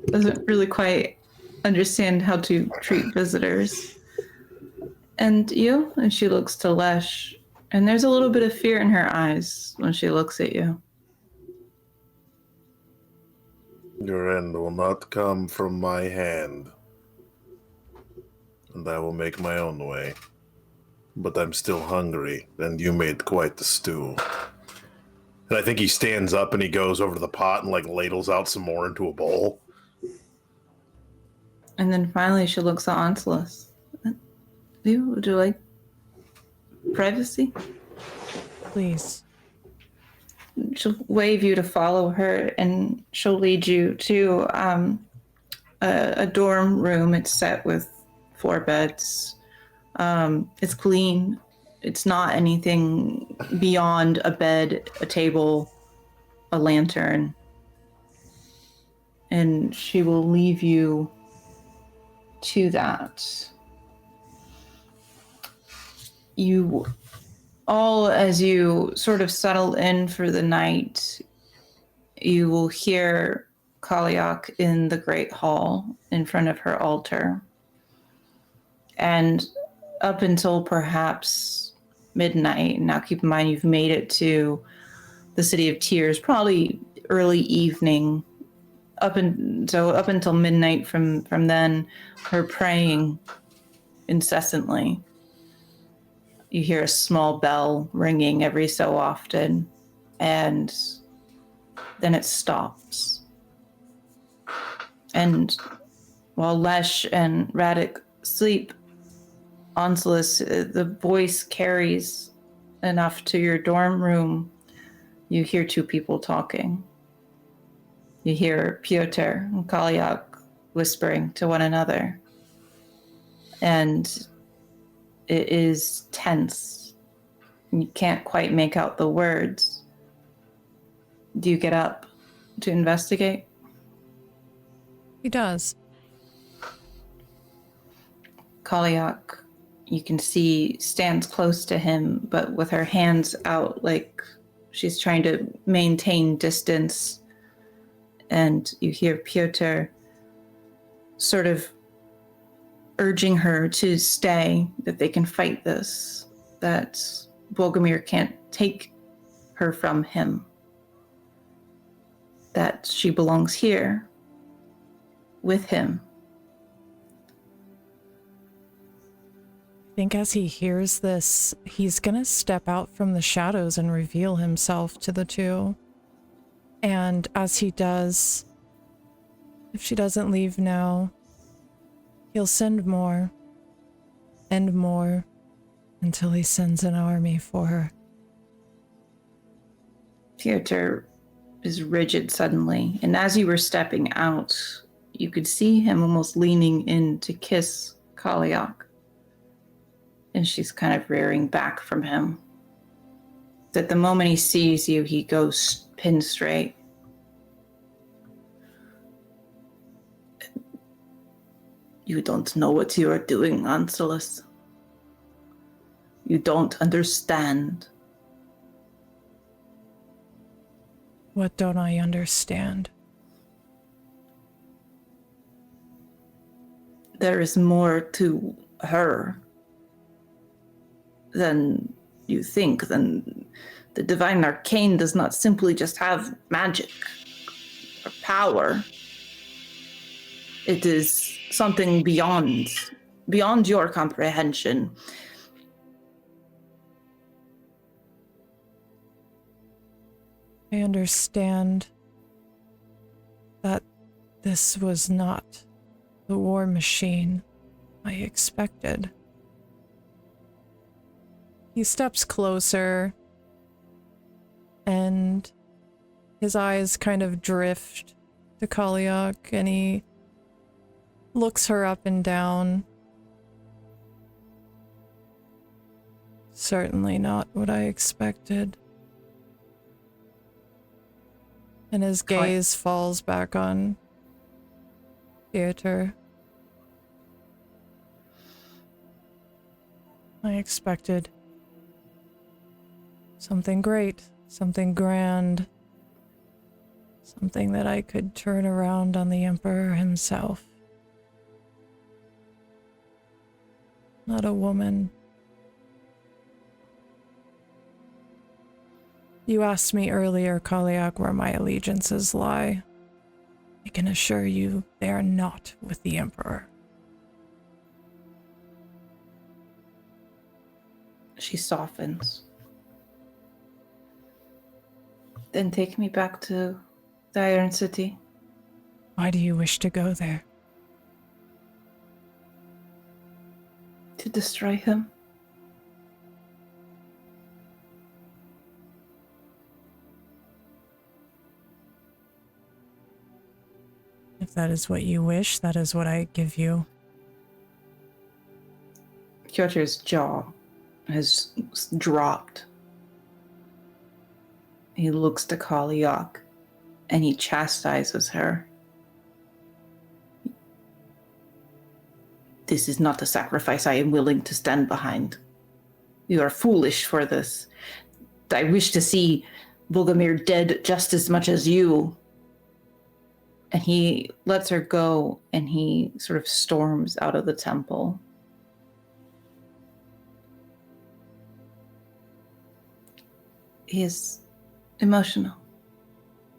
Doesn't really quite understand how to treat visitors. And you? And she looks to Lesh, and there's a little bit of fear in her eyes when she looks at you. Your end will not come from my hand, and I will make my own way. But I'm still hungry, and you made quite the stew. And I think he stands up and he goes over to the pot and like ladles out some more into a bowl. And then finally she looks at Onslaught. Would you like privacy? Please. She'll wave you to follow her, and she'll lead you to a dorm room. It's set with 4 beds. It's clean. It's not anything beyond a bed, a table, a lantern. And she will leave you to that. You all, as you sort of settle in for the night, you will hear Kaliak in the Great Hall in front of her altar. And up until perhaps midnight, now keep in mind you've made it to the City of Tears, probably early evening, up until midnight from then, her praying incessantly. You hear a small bell ringing every so often, and then it stops. And while Lesh and Radek sleep, Onslaught, the voice carries enough to your dorm room. You hear 2 people talking. You hear Piotr and Kaliak whispering to one another. And it is tense. You can't quite make out the words. Do you get up to investigate? He does. Kaliak, you can see, stands close to him, but with her hands out like she's trying to maintain distance. And you hear Piotr sort of urging her to stay, that they can fight this, that Bogumir can't take her from him, that she belongs here with him. I think as he hears this, he's gonna step out from the shadows and reveal himself to the 2. And as he does, if she doesn't leave now, he'll send more and more until he sends an army for her. Piotr is rigid suddenly, and as you were stepping out, you could see him almost leaning in to kiss Kaliak. And she's kind of rearing back from him. That the moment he sees you, he goes pin straight. You don't know what you are doing, Onslaught. You don't understand. What don't I understand? There is more to her than you think. Than the divine arcane does not simply just have magic or power. It is something beyond your comprehension. I understand that this was not the war machine I expected. He steps closer, and his eyes kind of drift to Kaliak, and he looks her up and down. Certainly not what I expected. And his gaze falls back on Theater. I expected something great, something grand, something that I could turn around on the Emperor himself. Not a woman. You asked me earlier, Kaliak, where my allegiances lie. I can assure you they are not with the Emperor. She softens. Then take me back to the Iron City. Why do you wish to go there? To destroy him. If that is what you wish, that is what I give you. Kyoto's jaw has dropped. He looks to Kaliak and he chastises her. This is not a sacrifice I am willing to stand behind. You are foolish for this. I wish to see Bogumir dead just as much as you. And he lets her go, and he sort of storms out of the temple. He is emotional.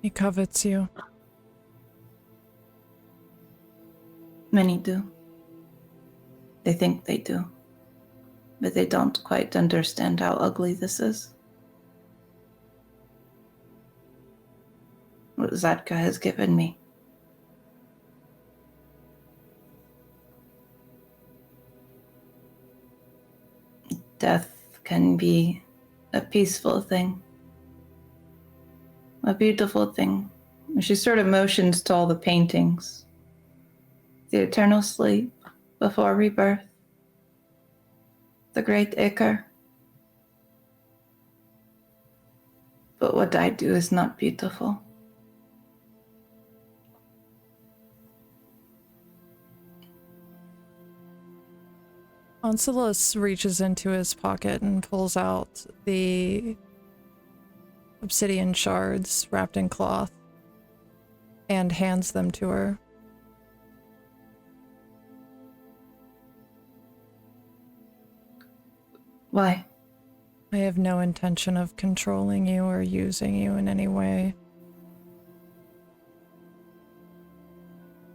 He covets you. Many do. They think they do. But they don't quite understand how ugly this is. What Zadka has given me. Death can be a peaceful thing. A beautiful thing. She sort of motions to all the paintings. The eternal sleep before rebirth. The great Icar. But what I do is not beautiful. Onsilis reaches into his pocket and pulls out the obsidian shards wrapped in cloth and hands them to her. Why? I have no intention of controlling you or using you in any way.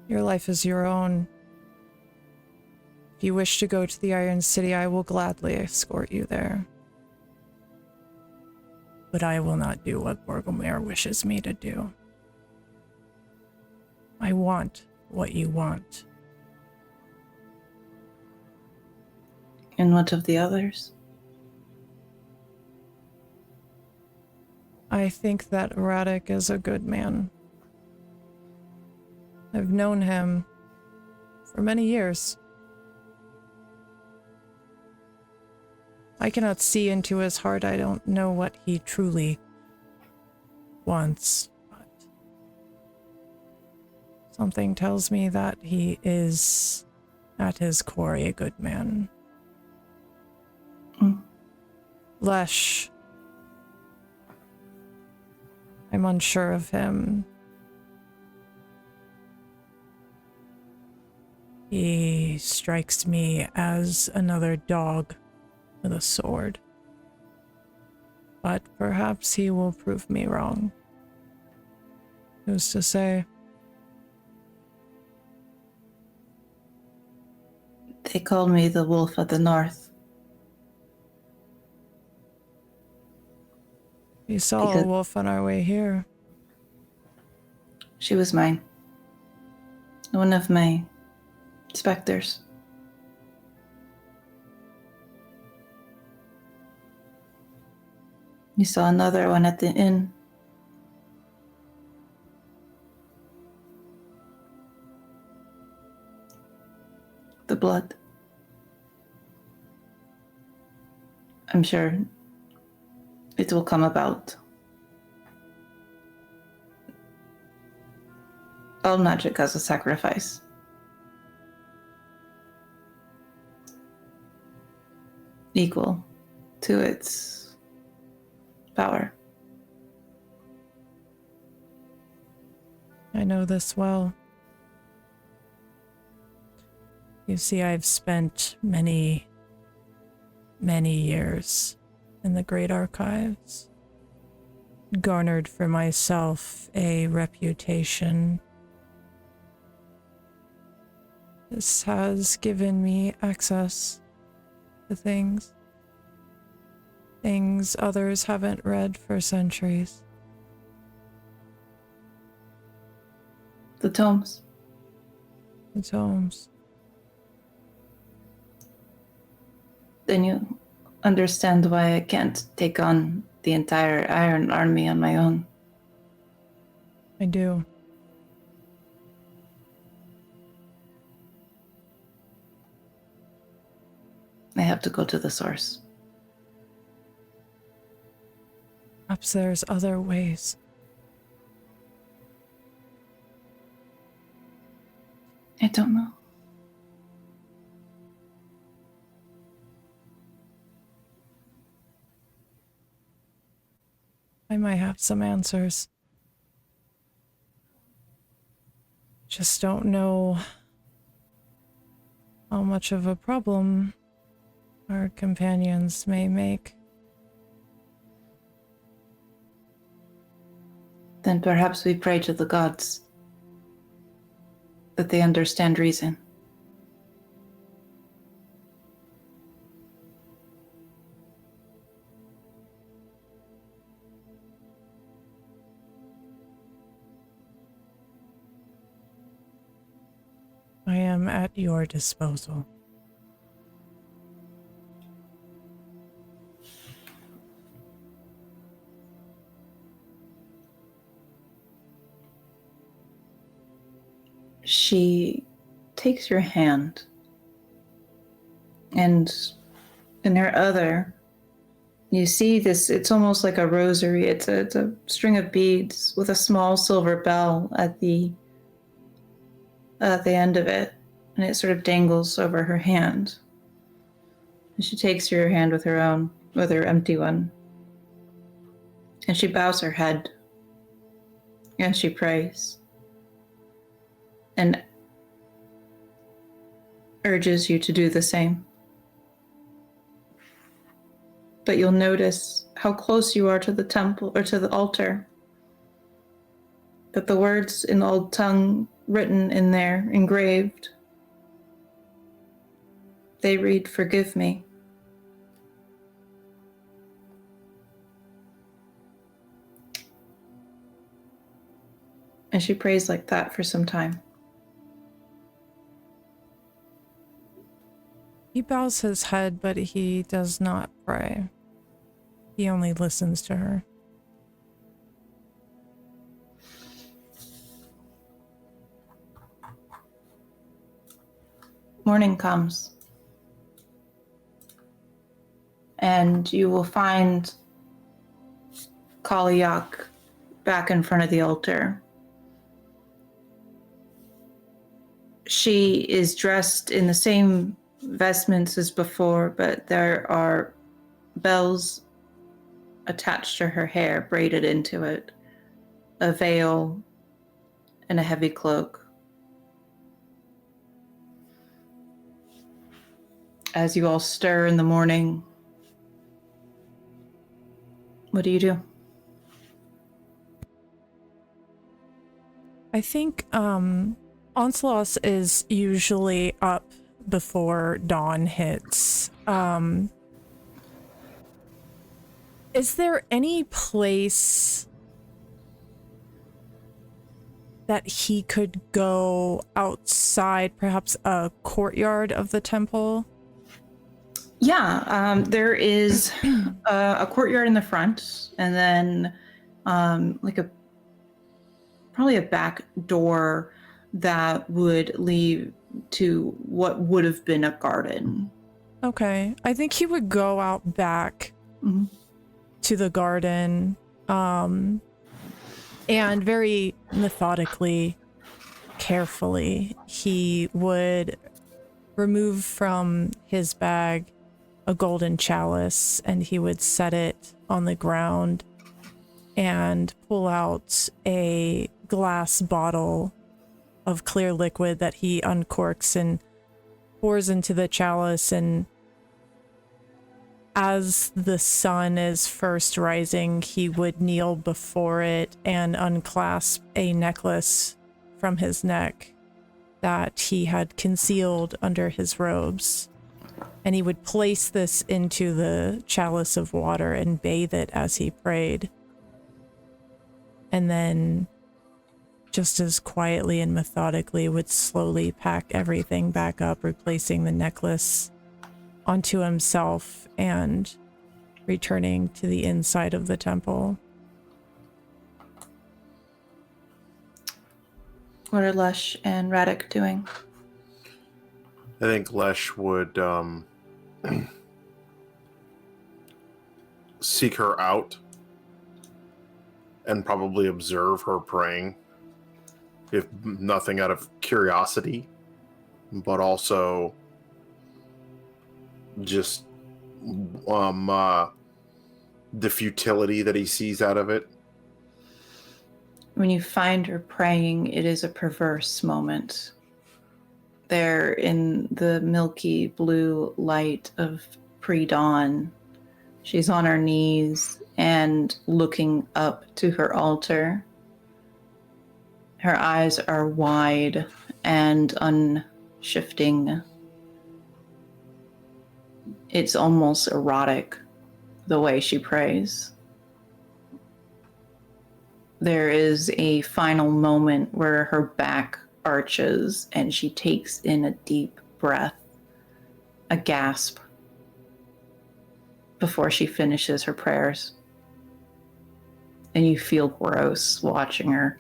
Your life is your own. If you wish to go to the Iron City, I will gladly escort you there. But I will not do what Bogumir wishes me to do. I want what you want. And what of the others? I think that Radek is a good man. I've known him for many years. I cannot see into his heart. I don't know what he truly wants, but something tells me that he is, at his core, a good man. Lesh, I'm unsure of him. He strikes me as another dog with a sword. But perhaps he will prove me wrong. Who's to say? They called me the Wolf of the North. We saw a wolf on our way here. She was mine. One of my specters. You saw another one at the inn. The blood. I'm sure it will come about. All magic has a sacrifice. Equal to its power. I know this well. You see, I've spent many, many years in the Great Archives, garnered for myself a reputation. This has given me access to things others haven't read for centuries. The tomes. The tomes. Then you understand why I can't take on the entire Iron Army on my own. I do. I have to go to the source. Perhaps there's other ways. I don't know. I might have some answers. Just don't know how much of a problem our companions may make. Then perhaps we pray to the gods that they understand reason. I am at your disposal. She takes your hand, and in her other, you see this, it's almost like a rosary. It's a string of beads with a small silver bell at the end of it, and it sort of dangles over her hand. And she takes your hand with her empty one, and she bows her head, and she prays, and urges you to do the same. But you'll notice how close you are to the temple, or to the altar, that the words in old tongue written in there, engraved, they read, "Forgive me." And she prays like that for some time. He bows his head, but he does not pray. He only listens to her. Morning comes, and you will find Kaliak back in front of the altar. She is dressed in the same vestments as before, but there are bells attached to her hair, braided into it, a veil, and a heavy cloak. As you all stir in the morning, what do you do? I think Onslaught is usually up before dawn hits. Is there any place that he could go outside, perhaps a courtyard of the temple? There is a courtyard in the front, and then probably a back door that would lead to what would have been a garden. Okay. I think he would go out back to the garden, and very methodically, carefully, he would remove from his bag a golden chalice, and he would set it on the ground and pull out a glass bottle of clear liquid that he uncorks and pours into the chalice. And as the sun is first rising, he would kneel before it and unclasp a necklace from his neck that he had concealed under his robes. And he would place this into the chalice of water and bathe it as he prayed. And then, just as quietly and methodically, would slowly pack everything back up, replacing the necklace onto himself and returning to the inside of the temple. What are Lesh and Radek doing? I think Lesh would seek her out and probably observe her praying, if nothing out of curiosity, but also just the futility that he sees out of it. When you find her praying, it is a perverse moment. There in the milky blue light of pre-dawn, she's on her knees and looking up to her altar. Her eyes are wide and unshifting. It's almost erotic, the way she prays. There is a final moment where her back arches and she takes in a deep breath, a gasp, before she finishes her prayers. And you feel gross watching her.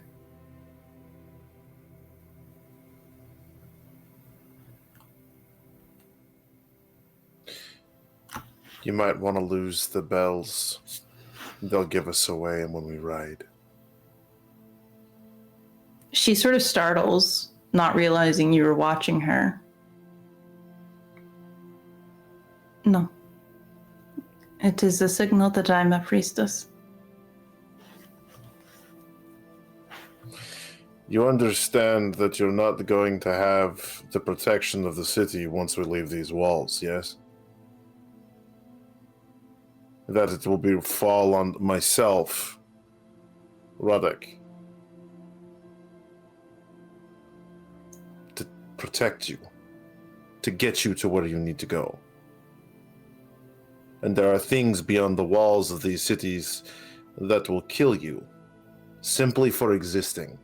You might want to lose the bells. They'll give us away when we ride. She sort of startles, not realizing you were watching her. No. It is a signal that I'm a priestess. You understand that you're not going to have the protection of the city once we leave these walls, yes? That it will fall on myself, Radek, to protect you, to get you to where you need to go. And there are things beyond the walls of these cities that will kill you, simply for existing.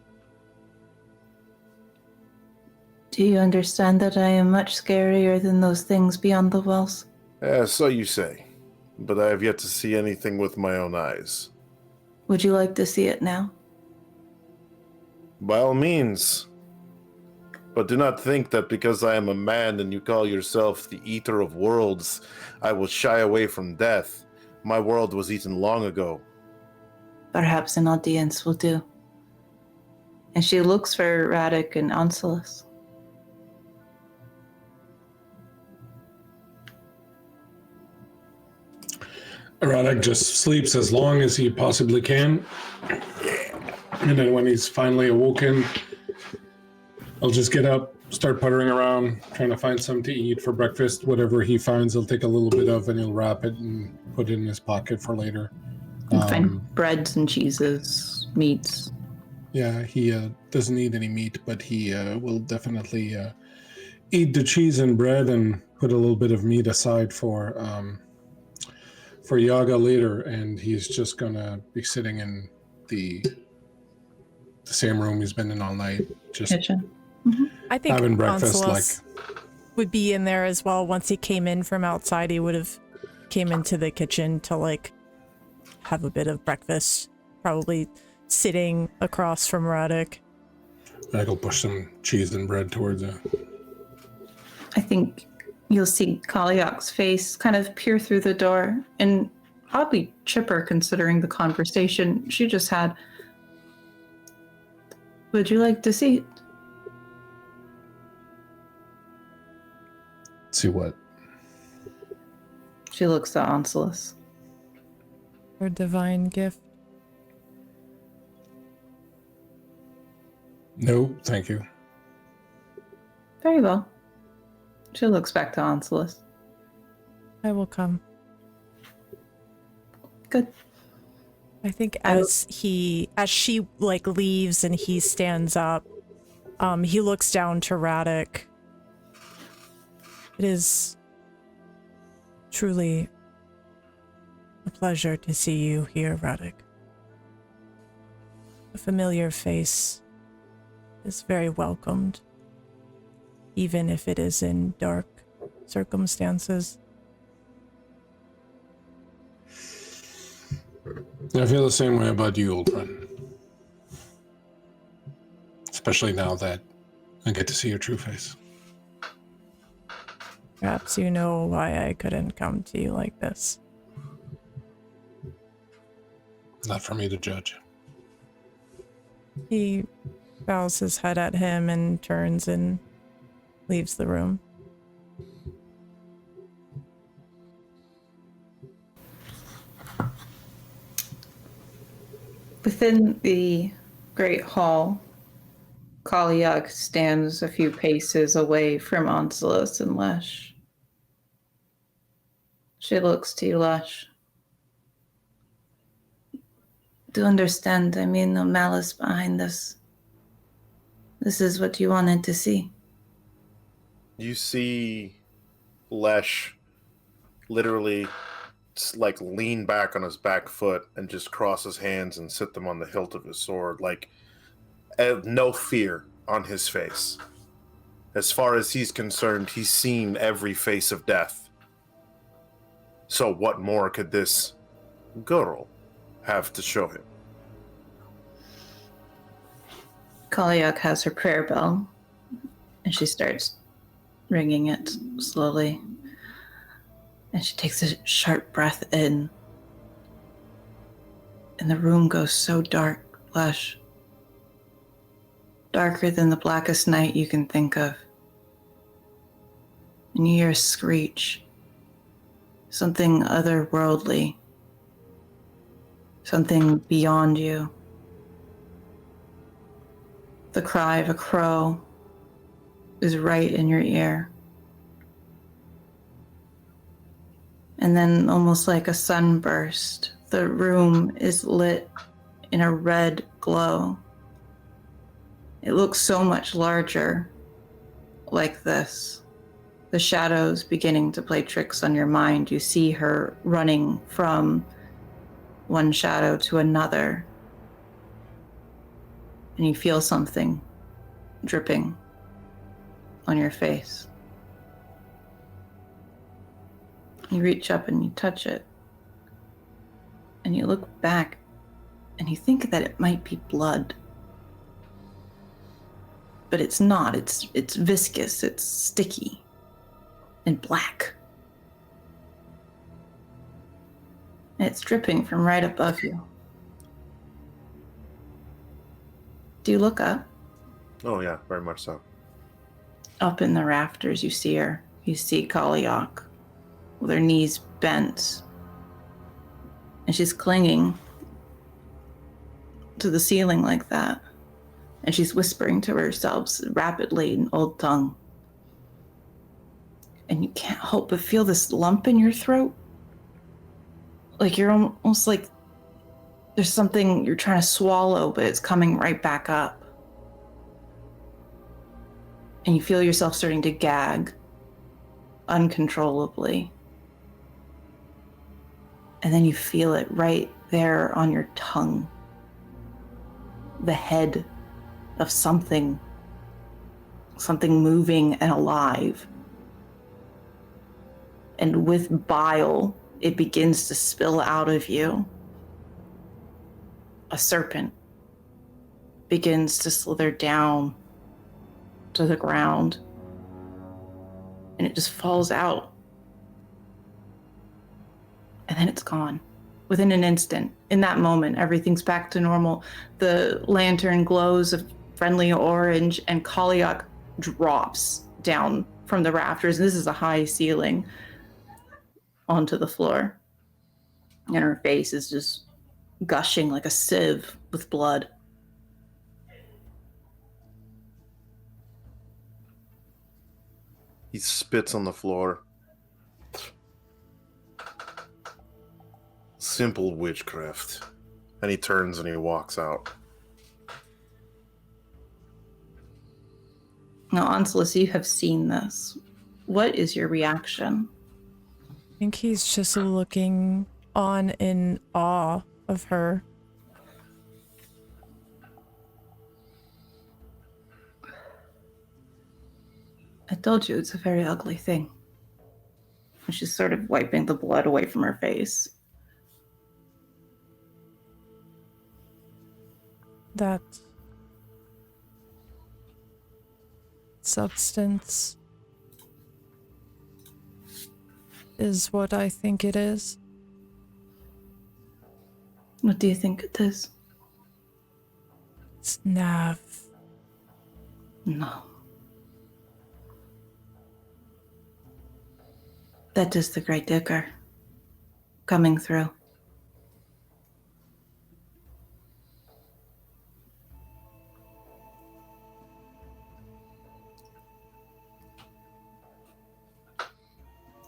Do you understand that I am much scarier than those things beyond the walls? So you say, but I have yet to see anything with my own eyes. Would you like to see it now? By all means. But do not think that because I am a man and you call yourself the Eater of Worlds, I will shy away from death. My world was eaten long ago. Perhaps an audience will do. And she looks for Radek and Anselus. Radek just sleeps as long as he possibly can. And then when he's finally awoken, I'll just get up, start puttering around, trying to find something to eat for breakfast. Whatever he finds, he'll take a little bit of and he'll wrap it and put it in his pocket for later. Find breads and cheeses, meats. Yeah, he doesn't eat any meat, but he will definitely eat the cheese and bread and put a little bit of meat aside for Yaga later. And he's just gonna be sitting in the same room he's been in all night, just kitchen. I think having breakfast. Anselus would be in there as well. Once he came in from outside, he would have came into the kitchen to like have a bit of breakfast, probably sitting across from Radek. I'll push some cheese and bread towards her. I think you'll see Kaliak's face kind of peer through the door, and oddly chipper considering the conversation she just had. Would you like to see it? See what? She looks at Onsilus. Her divine gift. No, thank you. Very well. She looks back to Onsilus. I will come. Good. I think as she like leaves and he stands up, he looks down to Radek. It is truly a pleasure to see you here, Radek. A familiar face is very welcomed, even if it is in dark circumstances. I feel the same way about you, old friend. Especially now that I get to see your true face. Perhaps you know why I couldn't come to you like this. Not for me to judge. He bows his head at him and turns and leaves the room. Within the great hall, Kaliak stands a few paces away from Onsilus and Lesh. She looks to you, Lesh. Do understand, I mean no malice behind this. This is what you wanted to see. You see Lesh literally like lean back on his back foot and just cross his hands and sit them on the hilt of his sword, like no fear on his face. As far as he's concerned, he's seen every face of death. So what more could this girl have to show him? Kaliak has her prayer bell, and she starts ringing it slowly. And she takes a sharp breath in. And the room goes so dark, Lesh. Darker than the blackest night you can think of. And you hear a screech. Something otherworldly. Something beyond you. The cry of a crow is right in your ear. And then, almost like a sunburst, the room is lit in a red glow. It looks so much larger like this. The shadows beginning to play tricks on your mind. You see her running from one shadow to another. And you feel something dripping on your face. You reach up and you touch it. And you look back and you think that it might be blood. But it's not. It's viscous, it's sticky and black. And it's dripping from right above you. Do you look up? Oh yeah, very much so. Up in the rafters, you see her. You see Kaliak with her knees bent. And she's clinging to the ceiling like that. And she's whispering to herself rapidly in Old Tongue. And you can't help but feel this lump in your throat. Like you're almost like there's something you're trying to swallow, but it's coming right back up. And you feel yourself starting to gag uncontrollably. And then you feel it right there on your tongue. The head of something moving and alive and with bile, it begins to spill out of you. A serpent begins to slither down to the ground, and it just falls out. And then it's gone. Within an instant, in that moment, everything's back to normal. The lantern glows a friendly orange, and Kaliak drops down from the rafters. This is a high ceiling onto the floor. And her face is just gushing like a sieve with blood. He spits on the floor. Simple witchcraft. And he turns and he walks out. Now, Onslaught, you have seen this. What is your reaction? I think he's just looking on in awe of her. I told you it's a very ugly thing. And she's sort of wiping the blood away from her face. That substance is what I think it is. What do you think it is? It's Nav. No. That is the Great Digger coming through.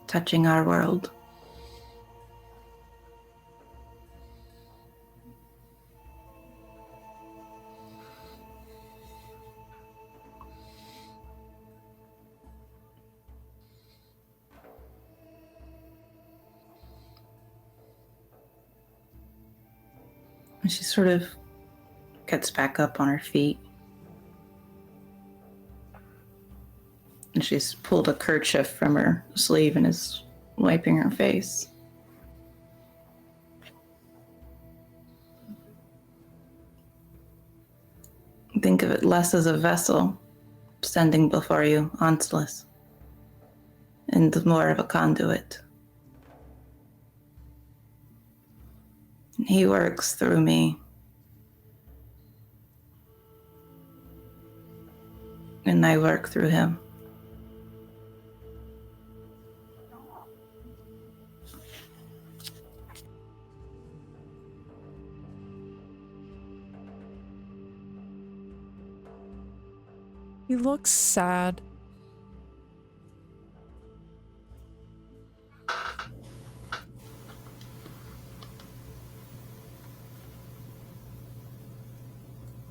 Touching our world. And she sort of gets back up on her feet. And she's pulled a kerchief from her sleeve and is wiping her face. Think of it less as a vessel standing before you, Onslaught, and more of a conduit. He works through me. And I work through him. He looks sad.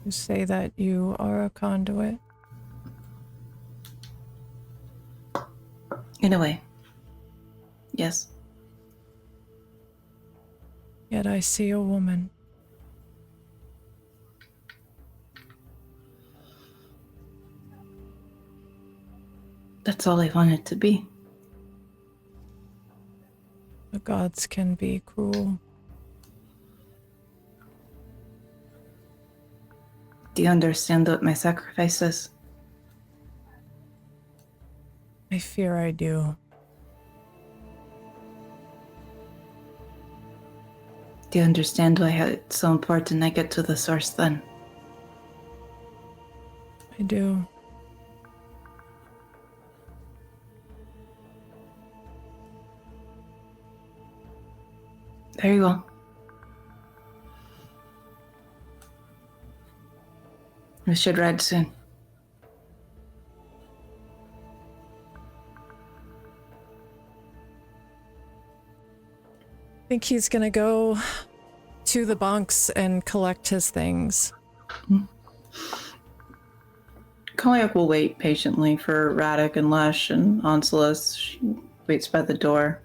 You say that you are a conduit? In a way. Yes. Yet I see a woman. That's all I wanted to be. The gods can be cruel. Do you understand what my sacrifice is? I fear I do. Do you understand why it's so important I get to the source then? I do. Very well. We should ride soon. I think he's gonna go to the bunks and collect his things. Kaliak will wait patiently for Radek and Lesh and Onslaught. She waits by the door.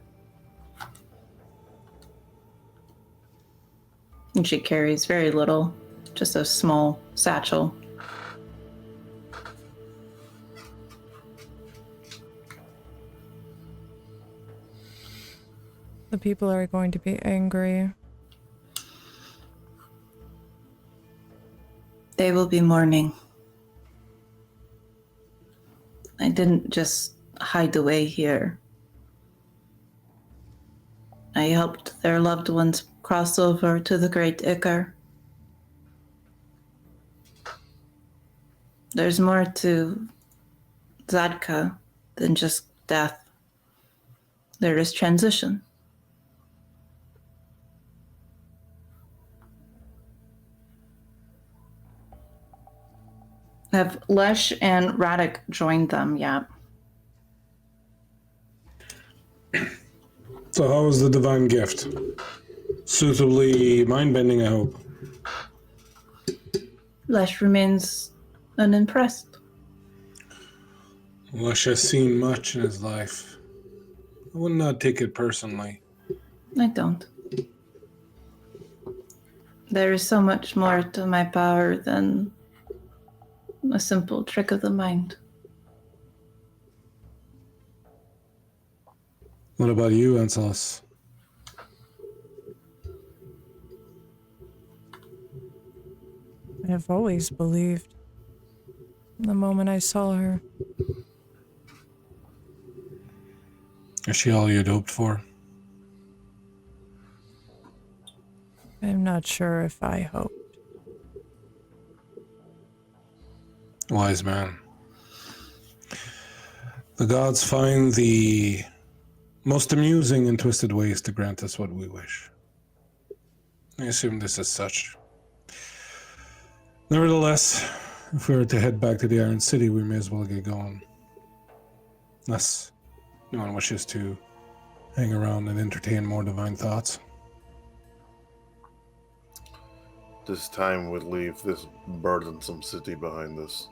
And she carries very little, just a small satchel. The people are going to be angry. They will be mourning. I didn't just hide away here. I helped their loved ones cross over to the Great Icar. There's more to Zadka than just death. There is transition. Have Lesh and Radek joined them yet? So how was the divine gift? Suitably mind-bending, I hope. Lesh remains unimpressed. Lush has seen much in his life. I would not take it personally. I don't. There is so much more to my power than a simple trick of the mind. What about you, Anselus? I have always believed. The moment I saw her. Is she all you'd hoped for? I'm not sure if I hoped. Wise man. The gods find the most amusing and twisted ways to grant us what we wish. I assume this is such. Nevertheless, if we were to head back to the Iron City, we may as well get going. Unless no one wishes to hang around and entertain more divine thoughts. This time would leave this burdensome city behind us.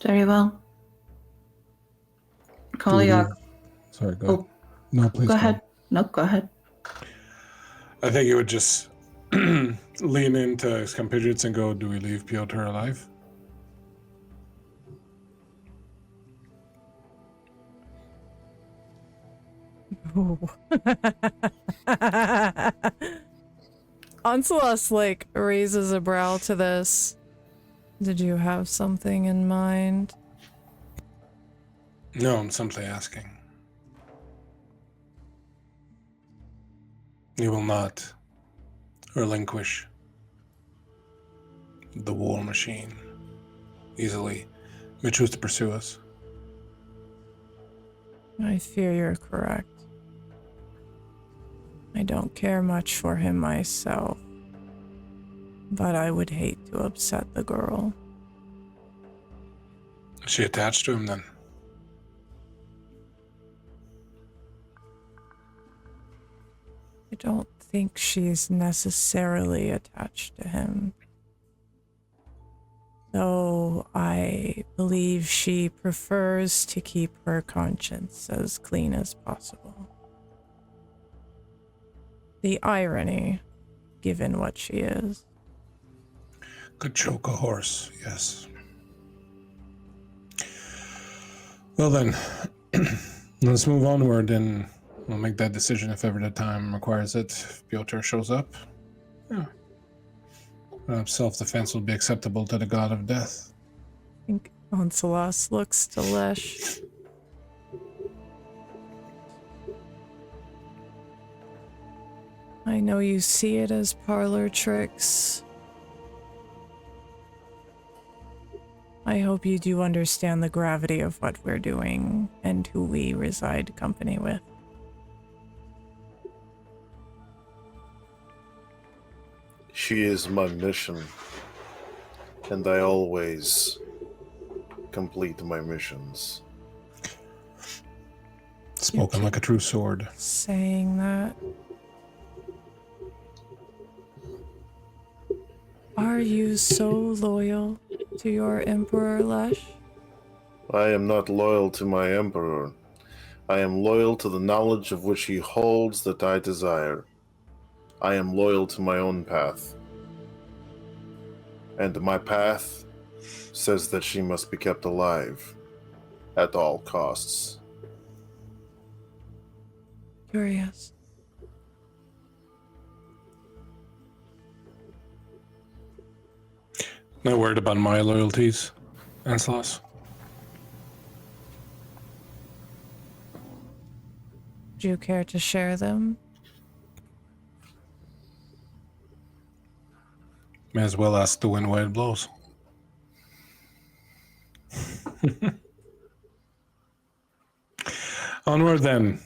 Very well. Kaliak. Sorry, go ahead. Oh, No, please go ahead. No, go ahead. I think you would just lean into his compatriots and go, do we leave Piotr alive? Ooh. Anselus, like, raises a brow to this. Did you have something in mind? No, I'm simply asking. You will not relinquish the war machine easily. May choose to pursue us. I fear you're correct. I don't care much for him myself, but I would hate to upset the girl. Is she attached to him then? I don't think she's necessarily attached to him. Though I believe she prefers to keep her conscience as clean as possible. The irony, given what she is. Could choke a horse, yes. Well then, let's move onward and we'll make that decision if ever the time requires it. If Piotr shows up, yeah. Perhaps self-defense will be acceptable to the god of death. I think Anselus looks to Lesh. I know you see it as parlor tricks. I hope you do understand the gravity of what we're doing and who we reside company with. She is my mission, and I always complete my missions. Spoken like a true sword. Saying that. Are you so loyal to your Emperor, Lesh? I am not loyal to my Emperor. I am loyal to the knowledge of which he holds that I desire. I am loyal to my own path. And my path says that she must be kept alive at all costs. Curious. Not worried about my loyalties, Ancelos. Do you care to share them? May as well ask the wind where it blows. Onward then.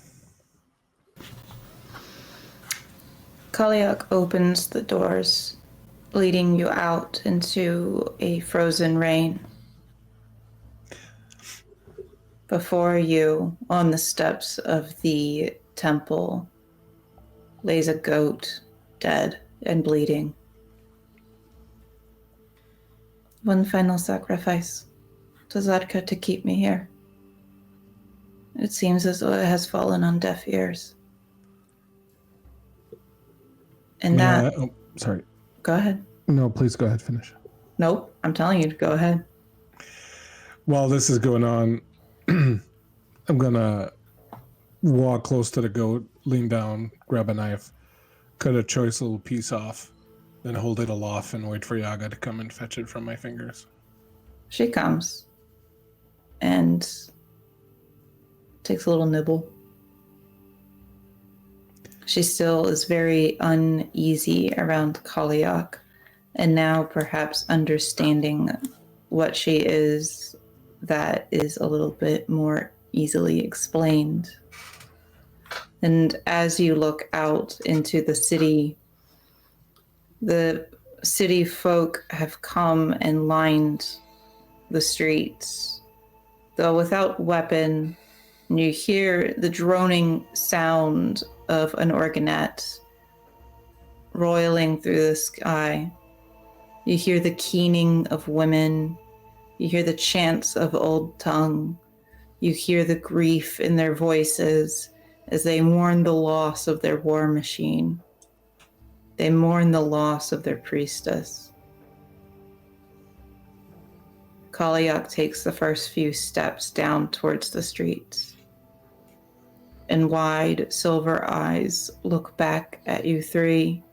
Kaliak opens the doors, leading you out into a frozen rain. Before you, on the steps of the temple, lays a goat, dead and bleeding. One final sacrifice to Zadka to keep me here. It seems as though it has fallen on deaf ears. And sorry. Go ahead. No, please go ahead, finish. Nope, I'm telling you to go ahead. While this is going on, I'm gonna walk close to the goat, lean down, grab a knife, cut a choice little piece off, then hold it aloft and wait for Yaga to come and fetch it from my fingers. She comes and takes a little nibble. She still is very uneasy around Kaliak, and now perhaps understanding what she is, that is a little bit more easily explained. And as you look out into the city folk have come and lined the streets, though without weapon. And you hear the droning sound of an organette roiling through the sky. You hear the keening of women. You hear the chants of old tongue. You hear the grief in their voices as they mourn the loss of their war machine. They mourn the loss of their priestess. Kaliak takes the first few steps down towards the streets, and wide silver eyes look back at you three